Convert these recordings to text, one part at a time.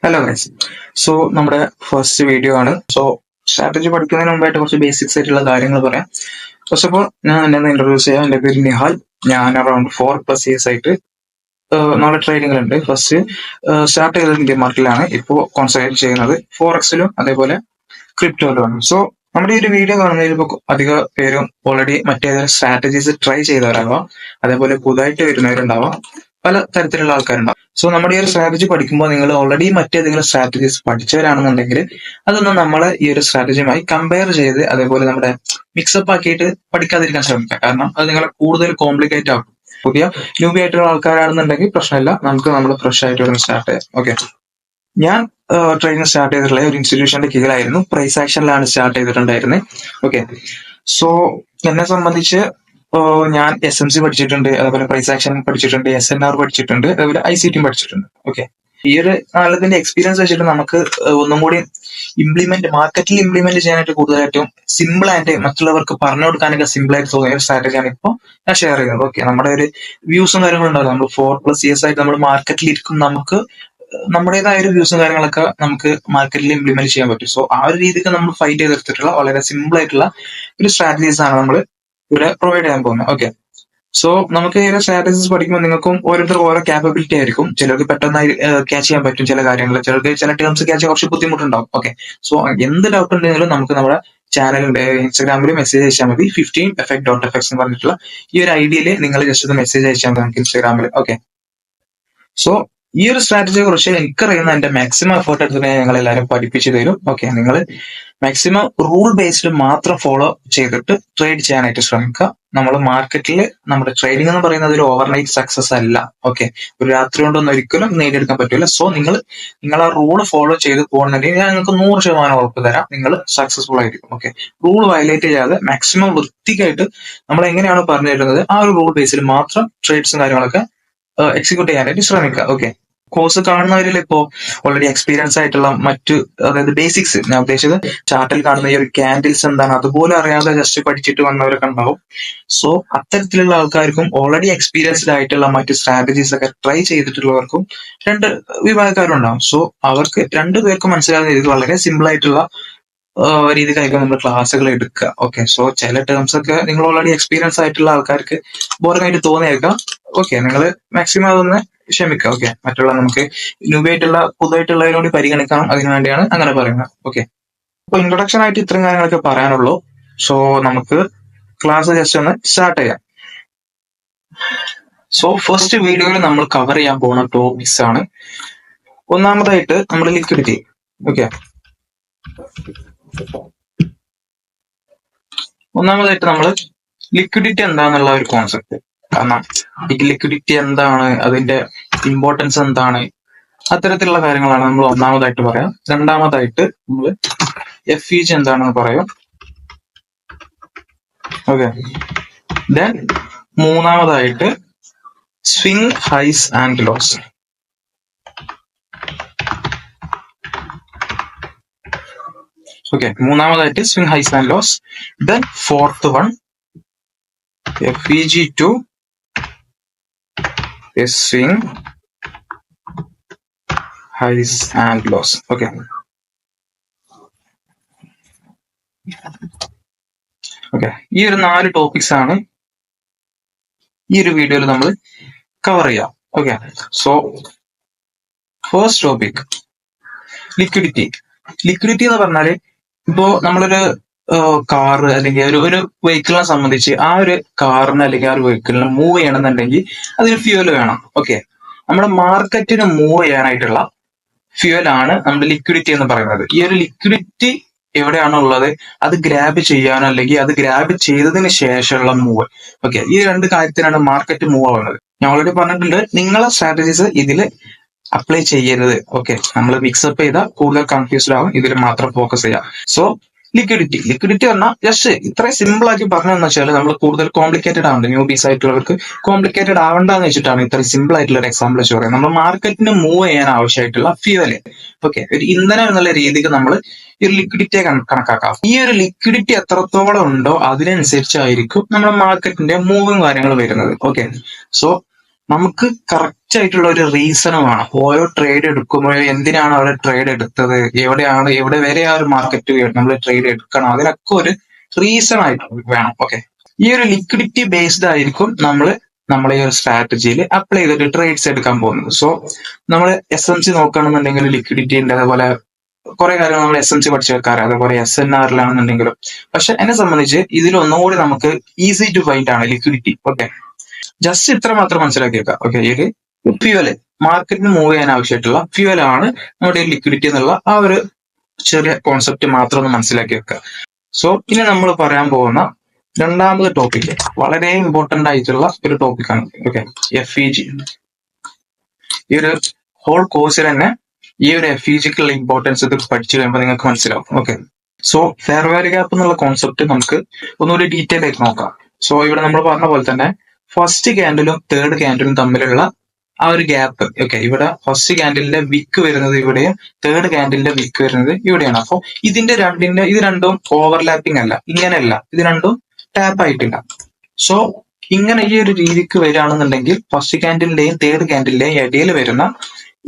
Hello guys. So നമ്മുടെ first video ആണ്. So strategy പഠിക്കുന്നതിന് മുമ്പായിട്ട് കുറച്ച് ബേസിക്സ് ആയിട്ടുള്ള കാര്യങ്ങൾ പറയാം. ഫസ്റ്റ് ഓഫ് ഓൾ ഞാൻ എന്നെ ഇൻട്രൊഡ്യൂസ് ചെയ്യാം. എൻ്റെ പേര് നിഹാൽ. ഞാൻ അറൌണ്ട് 4+ ഇയേഴ്സ് ആയിട്ട് നമ്മുടെ ട്രേഡിങ്ങിലുണ്ട്. ഫസ്റ്റ് സ്റ്റാർട്ട് ചെയ്തത് ഇന്ത്യൻ മാർക്കറ്റിലാണ്. ഇപ്പോൾ കോൺസെൻട്രേറ്റ് ചെയ്യുന്നത് ഫോറക്സിലും അതേപോലെ ക്രിപ്റ്റോയിലുമാണ്. സോ നമ്മുടെ ഈ ഒരു വീഡിയോ കാണുന്നതിൽ ഇപ്പോൾ അധിക പേരും ഓൾറെഡി മറ്റേതൊരു സ്ട്രാറ്റജീസ് ട്രൈ ചെയ്തവരാകാം, അതേപോലെ പുതുതായിട്ട് വരുന്നവരുണ്ടാവാം, പല തരത്തിലുള്ള ആൾക്കാരുണ്ടാവും. സോ നമ്മുടെ ഈ ഒരു സ്ട്രാറ്റജി പഠിക്കുമ്പോൾ നിങ്ങൾ ഓൾറെഡി മറ്റേതെങ്കിലും സ്ട്രാറ്റജീസ് പഠിച്ചവരാണെന്നുണ്ടെങ്കിൽ അതൊന്നും നമ്മളെ ഈ ഒരു സ്ട്രാറ്റജിയുമായി കമ്പയർ ചെയ്ത് അതേപോലെ നമ്മുടെ മിക്സപ്പ് ആക്കിയിട്ട് പഠിക്കാതിരിക്കാൻ ശ്രമിക്കുക. കാരണം അത് നിങ്ങളെ കൂടുതൽ കോംപ്ലിക്കേറ്റ് ആക്കും. പുതിയ ന്യൂബി ആയിട്ടുള്ള ആൾക്കാരാണെന്നുണ്ടെങ്കിൽ പ്രശ്നമില്ല, നമുക്ക് നമ്മൾ ഫ്രഷ് ആയിട്ട് ഒരു സ്റ്റാർട്ട് ചെയ്യാം. ഓക്കെ, ഞാൻ ട്രെയിനിങ് സ്റ്റാർട്ട് ചെയ്തിട്ടുള്ള ഒരു ഇൻസ്റ്റിറ്റ്യൂഷന്റെ കീഴിലായിരുന്നു. പ്രൈസ് ആക്ഷനിലാണ് സ്റ്റാർട്ട് ചെയ്തിട്ടുണ്ടായിരുന്നത്. ഓക്കെ, സോ എന്നെ സംബന്ധിച്ച് ഞാൻ SMC പഠിച്ചിട്ടുണ്ട്, അതേപോലെ പ്രൈസ് ആക്ഷൻ പഠിച്ചിട്ടുണ്ട്, SNR പഠിച്ചിട്ടുണ്ട്, അതേപോലെ ICT പഠിച്ചിട്ടുണ്ട്. ഓക്കെ, ഈ ഒരു നാലത്തിന്റെ എക്സ്പീരിയൻസ് വെച്ചിട്ട് നമുക്ക് ഒന്നും കൂടി മാർക്കറ്റിൽ ഇംപ്ലിമെന്റ് ചെയ്യാനായിട്ട് കൂടുതലായിട്ടും സിമ്പിൾ ആയിട്ട് മറ്റുള്ളവർക്ക് പറഞ്ഞു കൊടുക്കാനൊക്കെ സിമ്പിൾ ആയിട്ട് തോന്നിയ ഒരു സ്ട്രാറ്റജിയാണ് ഇപ്പോൾ ഞാൻ ഷെയർ ചെയ്യുന്നത്. ഓക്കെ, നമ്മുടെ ഒരു വ്യൂസും കാര്യങ്ങളും ഉണ്ടാവില്ല. നമ്മൾ 4+ ഇയേഴ്സ് ആയിട്ട് നമ്മൾ മാർക്കറ്റിൽ ഇരിക്കും, നമുക്ക് നമ്മുടേതായ ഒരു വ്യൂസും കാര്യങ്ങളൊക്കെ നമുക്ക് മാർക്കറ്റിൽ ഇംപ്ലിമെന്റ് ചെയ്യാൻ പറ്റും. സോ ആ ഒരു രീതിക്ക് നമ്മൾ ഫൈറ്റ് ചെയ്തെടുത്തിട്ടുള്ള വളരെ സിമ്പിൾ ആയിട്ടുള്ള ഒരു സ്ട്രാറ്റജീസ് ആണ് നമ്മൾ ഇവിടെ പ്രൊവൈഡ് ചെയ്യാൻ പോകുന്നത്. ഓക്കെ, സോ നമുക്ക് ഈ സ്ട്രാറ്റജീസ് പഠിക്കുമ്പോൾ നിങ്ങൾക്കും ഓരോരുത്തർക്കും ഓരോ ക്യാപ്പബിലിറ്റി ആയിരിക്കും. ചിലർക്ക് പെട്ടെന്ന് ക്യാച്ച് ചെയ്യാൻ പറ്റും ചില കാര്യങ്ങൾ, ചിലർക്ക് ചില ടേംസ് ക്യാച്ച് ചെയ്യാൻ കുറച്ച് ബുദ്ധിമുട്ടുണ്ടാവും. ഓക്കെ, സോ എന്ത് ഡൗട്ട് ഉണ്ടെങ്കിലും നമുക്ക് നമ്മുടെ ചാനലിന്റെ ഇൻസ്റ്റാഗ്രാമിൽ മെസ്സേജ് അയച്ചാൽ മതി. 15effect.fx എന്ന് പറഞ്ഞിട്ടുള്ള ഈ ഒരു ഐഡിയയിൽ നിങ്ങൾ ജസ്റ്റ് ഒന്ന് മെസ്സേജ് അയച്ചാൽ മതി നമുക്ക് ഇൻസ്റ്റാഗ്രാമിൽ. ഓക്കെ, സോ ഈ ഒരു സ്ട്രാറ്റജിയെ കുറിച്ച് എനിക്കറിയുന്ന എന്റെ മാക്സിമം എഫേർട്ട് എടുത്ത് ഞങ്ങൾ എല്ലാവരും പഠിപ്പിച്ചു തരും. ഓക്കെ, നിങ്ങൾ മാക്സിമം റൂൾ ബേസ്ഡ് മാത്രം ഫോളോ ചെയ്തിട്ട് ട്രേഡ് ചെയ്യാനായിട്ട് ശ്രമിക്കുക. നമ്മൾ മാർക്കറ്റിൽ നമ്മുടെ ട്രേഡിംഗ് എന്ന് പറയുന്നത് ഒരു ഓവർനൈറ്റ് സക്സസ് അല്ല. ഓക്കെ, ഒരു രാത്രി കൊണ്ടൊന്നും ഒരിക്കലും നേടിയെടുക്കാൻ പറ്റില്ല. സോ നിങ്ങൾ ആ റൂൾ ഫോളോ ചെയ്ത് പോകുന്നുണ്ടെങ്കിൽ ഞാൻ നിങ്ങൾക്ക് 100% ഉറപ്പ് തരാം, നിങ്ങൾ സക്സസ്ഫുൾ ആയിരിക്കും. ഓക്കെ, റൂൾ വയലേറ്റ് ചെയ്യാതെ മാക്സിമം വൃത്തിക്കായിട്ട് നമ്മൾ എങ്ങനെയാണ് പറഞ്ഞു തരുന്നത് ആ ഒരു റൂൾ ബേസിൽ മാത്രം ട്രേഡ്സും കാര്യങ്ങളൊക്കെ എക്സിക്യൂട്ട് ചെയ്യാനായിട്ട് ശ്രമിക്കുക. ഓക്കെ, കോഴ്സ് കാണുന്നവരിൽ ഇപ്പോ ഓൾറെഡി എക്സ്പീരിയൻസ് ആയിട്ടുള്ള മറ്റ്, അതായത് ബേസിക്സ്, ഞാൻ ഉദ്ദേശിച്ചത് ചാർട്ടിൽ കാണുന്ന ഈ ഒരു ക്യാൻഡിൽസ് എന്താണ് അതുപോലെ അറിയാതെ ജസ്റ്റ് പഠിച്ചിട്ട് വന്നവരൊക്കെ ഉണ്ടാവും. സോ അത്തരത്തിലുള്ള ആൾക്കാർക്കും ഓൾറെഡി എക്സ്പീരിയൻസ്ഡ് ആയിട്ടുള്ള മറ്റ് സ്ട്രാറ്റജീസ് ഒക്കെ ട്രൈ ചെയ്തിട്ടുള്ളവർക്കും രണ്ട് വിഭാഗക്കാരുണ്ടാവും. സോ അവർക്ക് രണ്ടുപേർക്കും മനസ്സിലാകുന്ന രീതിയിൽ വളരെ സിമ്പിൾ ആയിട്ടുള്ള രീതിക്കായിരിക്കും നമ്മൾ ക്ലാസ്സുകൾ എടുക്കുക. ഓക്കെ, സോ ചില ടേംസ് ഒക്കെ നിങ്ങൾ ഓൾറെഡി എക്സ്പീരിയൻസ് ആയിട്ടുള്ള ആൾക്കാർക്ക് ബോറിംഗ് ആയിട്ട് തോന്നിയേക്കാം. ഓക്കെ, നിങ്ങൾ മാക്സിമം അതൊന്ന് ക്ഷമിക്കുക. ഓക്കെ, മറ്റുള്ള നമുക്ക് ന്യൂബിയായിട്ടുള്ള പുതുതായിട്ടുള്ളതിനോട് പരിഗണിക്കണം, അതിനു വേണ്ടിയാണ് അങ്ങനെ പറയുന്നത്. ഓക്കെ, അപ്പൊ ഇൻട്രൊഡക്ഷൻ ആയിട്ട് ഇത്രയും കാര്യങ്ങളൊക്കെ പറയാനുള്ളൂ. സോ നമുക്ക് ക്ലാസ് ജസ്റ്റ് ഒന്ന് സ്റ്റാർട്ട് ചെയ്യാം. സോ ഫസ്റ്റ് വീഡിയോയിൽ നമ്മൾ കവർ ചെയ്യാൻ പോകുന്ന ടോപ്പിക്സ് ആണ്. ഒന്നാമതായിട്ട് നമ്മുടെ ലിക്വിഡിറ്റി. ഓക്കെ, ഒന്നാമതായിട്ട് നമ്മൾ ലിക്വിഡിറ്റി എന്താന്നുള്ള ഒരു കോൺസെപ്റ്റ്, കാരണം ഈ ലിക്വിഡിറ്റി എന്താണ്, അതിന്റെ ഇമ്പോർട്ടൻസ് എന്താണ്, അത്തരത്തിലുള്ള കാര്യങ്ങളാണ് നമ്മൾ ഒന്നാമതായിട്ട് പറയാം. രണ്ടാമതായിട്ട് നമ്മൾ FEG എന്താണെന്ന് പറയാം. ഓക്കെ, ദെൻ മൂന്നാമതായിട്ട് swing highs and lows. Okay, മൂന്നാമതായിട്ട് swing highs and lows. Then fourth one FEG2 swing highs and lows. Okay, ഈ ഒരു 4 ടോപ്പിക്സ് ആണ് ഈ ഒരു വീഡിയോയിൽ നമ്മൾ കവർ ചെയ്യാം. Okay, so first topic liquidity. Liquidity എന്ന് പറഞ്ഞാല് ഇപ്പോ നമ്മളൊരു കാറ് അല്ലെങ്കിൽ ഒരു വെഹിക്കിളിനെ സംബന്ധിച്ച് ആ ഒരു കാറിന് അല്ലെങ്കിൽ ആ ഒരു വെഹിക്കിളിന് മൂവ് ചെയ്യണമെന്നുണ്ടെങ്കിൽ അതിന് ഫ്യൂവൽ വേണം. ഓക്കെ, നമ്മുടെ മാർക്കറ്റിന് മൂവ് ചെയ്യാനായിട്ടുള്ള ഫ്യൂവലാണ് നമ്മുടെ ലിക്വിഡിറ്റി എന്ന് പറയുന്നത്. ഈ ഒരു ലിക്വിഡിറ്റി എവിടെയാണോ ഉള്ളത് അത് ഗ്രാബ് ചെയ്യാനോ അല്ലെങ്കിൽ അത് ഗ്രാബ് ചെയ്തതിന് ശേഷമുള്ള മൂവ്. ഓക്കെ, ഈ രണ്ട് കാര്യത്തിനാണ് മാർക്കറ്റ് മൂവ് ആവുന്നത്. ഞാൻ ഓൾറെഡി പറഞ്ഞിട്ടുണ്ട്, നിങ്ങളെ സ്ട്രാറ്റജീസ് ഇതിൽ അപ്ലൈ ചെയ്യരുത്. ഓക്കെ, നമ്മൾ മിക്സപ്പ് ചെയ്താൽ കൂടുതൽ കൺഫ്യൂസ്ഡ് ആവും, ഇതിൽ മാത്രം ഫോക്കസ് ചെയ്യാം. സോ ലിക്വിഡിറ്റി പറഞ്ഞാൽ ജസ്റ്റ് ഇത്രയും സിമ്പിൾ ആക്കി പറഞ്ഞതെന്ന് വെച്ചാൽ നമ്മൾ കൂടുതൽ കോംപ്ലിക്കേറ്റഡ് ആവണ്ട, ന്യൂബീസ് ആയിട്ടുള്ളവർക്ക് കോംപ്ലിക്കേറ്റഡ് ആവണ്ടെന്ന് വെച്ചിട്ടാണ് ഇത്രയും സിമ്പിൾ ആയിട്ടുള്ള ഒരു എക്സാമ്പിൾ വെച്ച് പറയുന്നത്. നമ്മൾ മാർക്കറ്റിന് മൂവ് ചെയ്യാൻ ആവശ്യമായിട്ടുള്ള ഫ്യൂവല്, ഓക്കെ, ഒരു ഇന്ധനം എന്നുള്ള രീതിക്ക് നമ്മൾ ഈ ഒരു ലിക്വിഡിറ്റിയെ കണക്കാക്കാം. ഈ ഒരു ലിക്വിഡിറ്റി എത്രത്തോളം ഉണ്ടോ അതിനനുസരിച്ചായിരിക്കും നമ്മുടെ മാർക്കറ്റിന്റെ മൂവും കാര്യങ്ങൾ വരുന്നത്. ഓക്കെ, സോ നമുക്ക് കറക്റ്റ് കറക്റ്റ് ആയിട്ടുള്ള ഒരു റീസണും വേണം. ഓരോ ട്രേഡ് എടുക്കുമ്പോഴും എന്തിനാണ് അവിടെ ട്രേഡ് എടുത്തത്, എവിടെ വരെ ആ ഒരു മാർക്കറ്റ് നമ്മൾ ട്രേഡ് എടുക്കണം, അതിനൊക്കെ ഒരു റീസൺ ആയിട്ട് വേണം. ഓക്കെ, ഈ ഒരു ലിക്വിഡിറ്റി ബേസ്ഡ് ആയിരിക്കും നമ്മളെ ഈ ഒരു സ്ട്രാറ്റജിയിൽ അപ്ലൈ ചെയ്തിട്ട് ട്രേഡ്സ് എടുക്കാൻ പോകുന്നത്. സോ നമ്മൾ SMC നോക്കുകയാണെന്നുണ്ടെങ്കിൽ ലിക്വിഡിറ്റി ഉണ്ട്, അതേപോലെ കുറെ കാര്യങ്ങൾ നമ്മൾ SMC പഠിച്ചു വെക്കാറ്, അതേപോലെ SNRലാണെന്നുണ്ടെങ്കിലും. പക്ഷെ എന്നെ സംബന്ധിച്ച് ഇതിൽ ഒന്നുകൂടി നമുക്ക് ഈസി ടു ഫൈൻഡ് ആണ് ലിക്വിഡിറ്റി. ഓക്കെ, ജസ്റ്റ് ഇത്ര മാത്രം മനസ്സിലാക്കി വെക്കാം. ഓക്കെ, ഇത് ഫ്യൂവല്, മാർക്കറ്റിന് മൂവ് ചെയ്യാൻ ആവശ്യമായിട്ടുള്ള ഫ്യൂവലാണ് നമ്മുടെ ലിക്വിഡിറ്റി എന്നുള്ള ആ ഒരു ചെറിയ കോൺസെപ്റ്റ് മാത്രം ഒന്ന് മനസ്സിലാക്കി വെക്കുക. സോ ഇനി നമ്മൾ പറയാൻ പോകുന്ന രണ്ടാമത്തെ ടോപ്പിക് വളരെ ഇമ്പോർട്ടന്റ് ആയിട്ടുള്ള ഒരു ടോപ്പിക്കാണ്. Okay, FEG. ഈ ഒരു ഹോൾ കോഴ്സിൽ തന്നെ ഈ ഒരു FEGക്കുള്ള ഇമ്പോർട്ടൻസ് ഇത് പഠിച്ചു കഴിയുമ്പോൾ നിങ്ങൾക്ക് മനസ്സിലാവും. Okay, so fair value gap എന്നുള്ള കോൺസെപ്റ്റ് നമുക്ക് ഒന്നുകൂടി ഡീറ്റെയിൽ ആയിട്ട് നോക്കാം. സോ ഇവിടെ നമ്മൾ പറഞ്ഞ പോലെ തന്നെ ഫസ്റ്റ് ക്യാൻഡിലും തേർഡ് ക്യാൻഡിലും തമ്മിലുള്ള ആ ഒരു ഗ്യാപ്പ്. ഓക്കെ, ഇവിടെ ഫസ്റ്റ് ക്യാൻഡിലിന്റെ വിക്ക് വരുന്നത് ഇവിടെയും തേർഡ് ക്യാൻഡിലിന്റെ വിക്ക് വരുന്നത് ഇവിടെയാണ്. അപ്പൊ ഇത് രണ്ടും ഓവർലാപ്പിംഗ് അല്ല, ഇങ്ങനെയല്ല, ഇത് രണ്ടും ടാപ്പ് ആയിട്ടില്ല. സോ ഇങ്ങനെ ഈ ഒരു രീതിക്ക് വരികയാണെന്നുണ്ടെങ്കിൽ ഫസ്റ്റ് ക്യാൻഡിലിന്റെയും തേർഡ് ക്യാൻഡിലിന്റെയും ഇടയിൽ വരുന്ന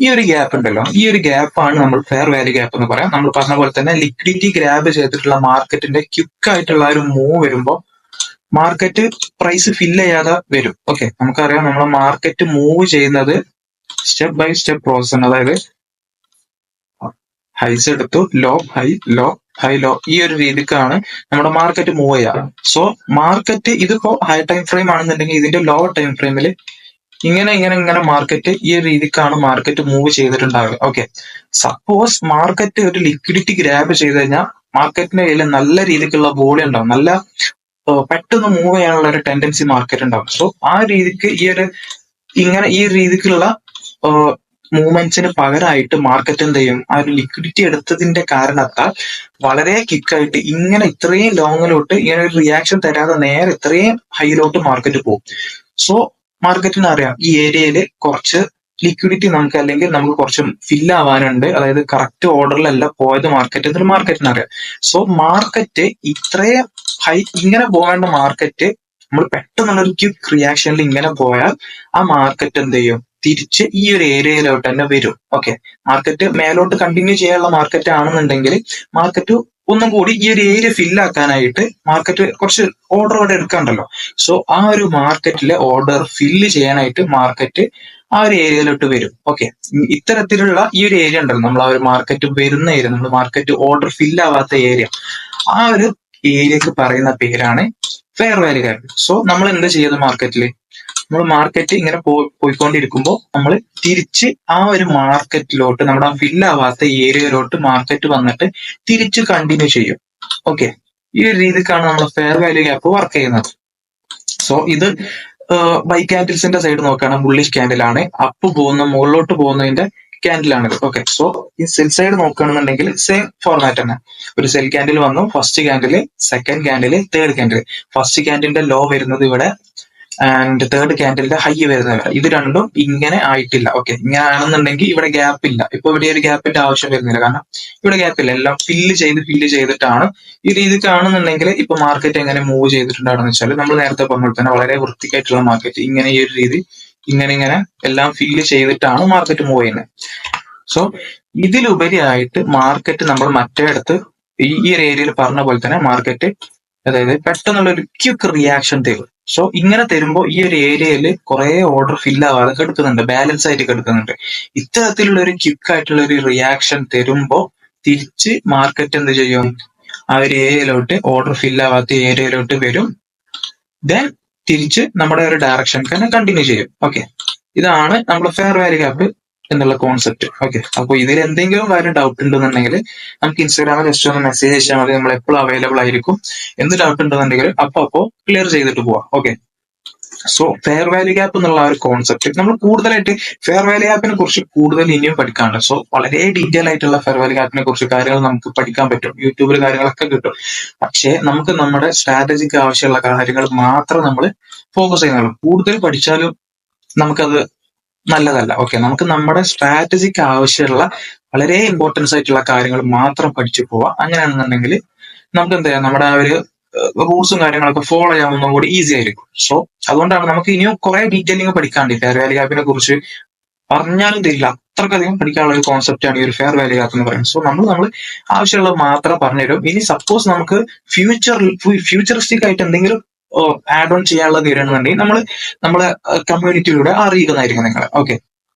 ഈ ഒരു ഗ്യാപ്പ് ഉണ്ടല്ലോ, ഈ ഒരു ഗ്യാപ്പാണ് നമ്മൾ ഫെയർ വാല്യൂ ഗ്യാപ്പ് എന്ന് പറയാം. നമ്മൾ പറഞ്ഞ പോലെ തന്നെ ലിക്വിഡിറ്റി ഗ്രാബ് ചെയ്തിട്ടുള്ള മാർക്കറ്റിന്റെ ക്വിക്ക് ആയിട്ടുള്ള ഒരു മൂവ് വരുമ്പോൾ മാർക്കറ്റ് പ്രൈസ് ഫില്ല് ചെയ്യാതെ വരും. ഓക്കെ, നമുക്കറിയാം നമ്മളെ മാർക്കറ്റ് മൂവ് ചെയ്യുന്നത് സ്റ്റെപ്പ് ബൈ സ്റ്റെപ്പ് പ്രോസസ് ആണ്. അതായത് ഹൈസ് എടുത്തു, low, high, low, high, low, ഈ ഒരു രീതിക്കാണ് നമ്മുടെ മാർക്കറ്റ് മൂവ് ചെയ്യുക. സോ മാർക്കറ്റ് ഇതിപ്പോ ഹൈ ടൈം ഫ്രെയിം ആണെന്നുണ്ടെങ്കിൽ ഇതിന്റെ ലോ ടൈം ഫ്രെയിമിൽ ഇങ്ങനെ മാർക്കറ്റ് ഈ ഒരു രീതിക്കാണ് മാർക്കറ്റ് മൂവ് ചെയ്തിട്ടുണ്ടാവുക. ഓക്കെ, സപ്പോസ് മാർക്കറ്റ് ഒരു ലിക്വിഡിറ്റി ഗ്രാബ് ചെയ്ത് കഴിഞ്ഞാൽ മാർക്കറ്റിന്റെ കയ്യിൽ നല്ല രീതിക്കുള്ള വോളിയം ഉണ്ടാവും, നല്ല പെട്ടെന്ന് മൂവ് ചെയ്യാനുള്ള ഒരു ടെൻഡൻസി മാർക്കറ്റ് ഉണ്ടാവും. സോ ആ രീതിക്ക് ഈ രീതിക്കുള്ള മൂവ്മെന്റ്സിന് പകരമായിട്ട് മാർക്കറ്റ് എന്ത് ചെയ്യും, ആ ഒരു ലിക്വിഡിറ്റി എടുത്തതിന്റെ കാരണത്താൽ വളരെ ക്വിക്കായിട്ട് ഇത്രയും ലോങ്ങിലോട്ട് ഇങ്ങനെ ഒരു റിയാക്ഷൻ തരാതെ നേരെ ഇത്രയും ഹൈയിലോട്ട് മാർക്കറ്റ് പോകും. സോ മാർക്കറ്റിന് അറിയാം ഈ ഏരിയയിൽ കുറച്ച് ലിക്വിഡിറ്റി അല്ലെങ്കിൽ നമുക്ക് കുറച്ച് ഫില്ല് ആവാനുണ്ട്, അതായത് കറക്റ്റ് ഓർഡറിലല്ല പോയത് മാർക്കറ്റ് എന്നൊരു മാർക്കറ്റിന് അറിയാം. സോ മാർക്കറ്റ് ഇത്രയും ഹൈ ഇങ്ങനെ പോകേണ്ട മാർക്കറ്റ് നമ്മൾ പെട്ടെന്നുള്ളൊരു ക്വിക്ക് റിയാക്ഷനിൽ ഇങ്ങനെ പോയാൽ ആ മാർക്കറ്റ് എന്ത് ചെയ്യും, തിരിച്ച് ഈ ഒരു ഏരിയയിലോട്ട് തന്നെ വരും. ഓക്കെ, മാർക്കറ്റ് മേലോട്ട് കണ്ടിന്യൂ ചെയ്യാനുള്ള മാർക്കറ്റ് ആണെന്നുണ്ടെങ്കിൽ മാർക്കറ്റ് ഒന്നും കൂടി ഈ ഒരു ഏരിയ ഫില്ലാക്കാനായിട്ട് മാർക്കറ്റ് കുറച്ച് ഓർഡർ ഇവിടെ എടുക്കാണ്ടല്ലോ. സോ ആ ഒരു മാർക്കറ്റിലെ ഓർഡർ ഫില്ല് ചെയ്യാനായിട്ട് മാർക്കറ്റ് ആ ഒരു ഏരിയയിലോട്ട് വരും. ഓക്കെ, ഇത്തരത്തിലുള്ള ഈ ഒരു ഏരിയ ഉണ്ടല്ലോ, നമ്മൾ ആ ഒരു മാർക്കറ്റ് വരുന്ന ഏരിയ, നമ്മൾ മാർക്കറ്റ് ഓർഡർ ഫില്ലാവാത്ത ഏരിയ, ആ ഒരു ഏരിയക്ക് പറയുന്ന പേരാണ് ഫെയർ വാല്യൂ ഗ്യാപ്പ്. സോ നമ്മൾ എന്താ ചെയ്യുന്നത്, നമ്മൾ മാർക്കറ്റ് ഇങ്ങനെ പോയിക്കൊണ്ടിരിക്കുമ്പോൾ നമ്മൾ തിരിച്ച് ആ ഒരു മാർക്കറ്റിലോട്ട്, നമ്മുടെ ആ ഫില്ലാവാത്ത ഏരിയയിലോട്ട് മാർക്കറ്റ് വന്നിട്ട് തിരിച്ച് കണ്ടിന്യൂ ചെയ്യും. ഓക്കെ, ഈ ഒരു രീതിക്കാണ് നമ്മൾ ഫെയർ വാല്യൂ ഗ്യാപ്പ് വർക്ക് ചെയ്യുന്നത്. സോ ഇത് ബൈ ക്യാൻഡിൽസിന്റെ സൈഡ് നോക്കുകയാണെങ്കിൽ ബുള്ളിഷ് ക്യാൻഡിലാണ്, അപ്പ് മുകളിലോട്ട് പോകുന്നതിന്റെ ക്യാൻഡിലാണിത്. ഓക്കെ, സോ ഈ സെൽ സൈഡ് നോക്കുകയാണെന്നുണ്ടെങ്കിൽ സെയിം ഫോർമാറ്റ് തന്നെ. ഒരു സെൽ ക്യാൻഡിൽ വന്നു, first candle, second candle, third candle. First ക്യാൻഡിലിന്റെ ലോ വരുന്നത് ഇവിടെ ആൻഡ് തേർഡ് ക്യാൻഡിലിന്റെ ഹൈ വരുന്നത് ഇവിടെ. ഇത് രണ്ടും ഇങ്ങനെ ആയിട്ടില്ല. ഓക്കെ, ഇങ്ങനെ ആണെന്നുണ്ടെങ്കിൽ ഇവിടെ ഗ്യാപ്പ് ഇല്ല. ഇപ്പൊ ഇവിടെ ഒരു ഗ്യാപ്പിന്റെ ആവശ്യം വരുന്നില്ല, കാരണം ഇവിടെ ഗ്യാപ്പ് ഇല്ല, എല്ലാം ഫില്ല് ചെയ്തിട്ടാണ്. ഈ രീതിക്കാണെന്നുണ്ടെങ്കിൽ ഇപ്പൊ മാർക്കറ്റ് എങ്ങനെ മൂവ് ചെയ്തിട്ടുണ്ടാണെന്ന് വെച്ചാൽ നമ്മൾ നേരത്തെ പറഞ്ഞ പോലെ തന്നെ വളരെ വൃത്തിക്കായിട്ടുള്ള മാർക്കറ്റ് ഇങ്ങനെ ഈ ഒരു രീതി ഇങ്ങനെ എല്ലാം ഫില്ല് ചെയ്തിട്ടാണ് മാർക്കറ്റ് മൂവ് ചെയ്യുന്നത്. സോ ഇതിലുപരിയായിട്ട് മാർക്കറ്റ് നമ്മൾ മറ്റേടത്ത് ഈ ഒരു ഏരിയയിൽ പറഞ്ഞ പോലെ തന്നെ മാർക്കറ്റ് അതായത് പെട്ടെന്നുള്ള ഒരു ക്വിക്ക് റിയാക്ഷൻ തരും. സോ ഇങ്ങനെ തരുമ്പോൾ ഈ ഒരു ഏരിയയിൽ കുറെ ഓർഡർ ഫില്ലാവാതെ കിടക്കുന്നുണ്ട്, ബാലൻസ് ആയിട്ട് കിടക്കുന്നുണ്ട്. ഇത്തരത്തിലുള്ള ഒരു ക്വിക്ക് ആയിട്ടുള്ള ഒരു റിയാക്ഷൻ തരുമ്പോൾ തിരിച്ച് മാർക്കറ്റ് എന്ത് ചെയ്യും, ആ ഒരു ഏരിയയിലോട്ട് ഓർഡർ ഫില്ലാവാത്ത ഏരിയയിലോട്ട് വരും. ദെൻ തിരിച്ച് നമ്മുടെ ഒരു ഡയറക്ഷൻ തന്നെ കണ്ടിന്യൂ ചെയ്യും. ഓക്കെ, ഇതാണ് നമ്മുടെ ഫെയർ വാല്യൂ ഗ്യാപ്പ് എന്നുള്ള കോൺസെപ്റ്റ്. ഓക്കെ, അപ്പോൾ ഇതിൽ എന്തെങ്കിലും കാര്യം ഡൗട്ട് ഉണ്ടെന്നുണ്ടെങ്കിൽ നമുക്ക് ഇൻസ്റ്റാഗ്രാമിൽ ജസ്റ്റ് ഒന്ന് മെസ്സേജ് അയച്ചാൽ മതി, നമ്മൾ എപ്പോഴും അവൈലബിൾ ആയിരിക്കും. എന്ത് ഡൗട്ട് ഉണ്ടെന്നുണ്ടെങ്കിൽ അപ്പോ ക്ലിയർ ചെയ്തിട്ട് പോവാം. Okay, so fair value gap എന്നുള്ള ആ ഒരു കോൺസെപ്റ്റ് നമ്മൾ കൂടുതലായിട്ട് ഫെയർ വാല്യൂ ഗ്യാപ്പിനെ കുറിച്ച് കൂടുതൽ ഇനിയും പഠിക്കാനുണ്ട്. സോ വളരെ ഡീറ്റെയിൽ ആയിട്ടുള്ള ഫെയർ വാല്യൂ ഗ്യാപ്പിനെ കുറിച്ച് കാര്യങ്ങൾ നമുക്ക് പഠിക്കാൻ പറ്റും, യൂട്യൂബിൽ കാര്യങ്ങളൊക്കെ കിട്ടും. പക്ഷേ നമുക്ക് നമ്മുടെ സ്ട്രാറ്റജിക്ക് ആവശ്യമുള്ള കാര്യങ്ങൾ മാത്രം നമ്മൾ ഫോക്കസ് ചെയ്യുന്നുള്ളൂ. കൂടുതൽ പഠിച്ചാലും നമുക്കത് നല്ലതല്ല. ഓക്കെ, നമുക്ക് നമ്മുടെ സ്ട്രാറ്റജിക്ക് ആവശ്യമുള്ള വളരെ ഇമ്പോർട്ടൻസ് ആയിട്ടുള്ള കാര്യങ്ങൾ മാത്രം പഠിച്ചു പോവാം. അങ്ങനെയാണെന്നുണ്ടെങ്കിൽ നമുക്ക് എന്താ ചെയ്യാം, നമ്മുടെ ആ ഒരു റൂൾസും കാര്യങ്ങളൊക്കെ ഫോളോ ചെയ്യാൻ ഒന്നും കൂടി ഈസി ആയിരിക്കും. സോ അതുകൊണ്ടാണ് നമുക്ക് ഇനിയും കുറെ ഡീറ്റെയിലിംഗ് പഠിക്കാണ്ട് ഫെയർ വാല്യൂ ഗ്യാപ്പിനെ കുറിച്ച് പറഞ്ഞാലും തരില്ല, അത്രക്കധികം പഠിക്കാനുള്ള ഒരു കോൺസെപ്റ്റ് ആണ് ഈ ഒരു ഫെയർ വാല്യൂ ഗ്യാപ്പ് എന്ന് പറയുന്നത്. സോ നമ്മൾ ആവശ്യമുള്ളത് മാത്രം പറഞ്ഞുതരും. ഇനി സപ്പോസ് നമുക്ക് ഫ്യൂച്ചറിസ്റ്റിക് ആയിട്ട് എന്തെങ്കിലും ആഡ് ഓൺ ചെയ്യാനുള്ളത് വരണമെന്നുണ്ടെങ്കിൽ നമ്മളെ കമ്മ്യൂണിറ്റിയിലൂടെ അറിയിക്കുന്നതായിരിക്കും നിങ്ങളെ. ഓക്കെ,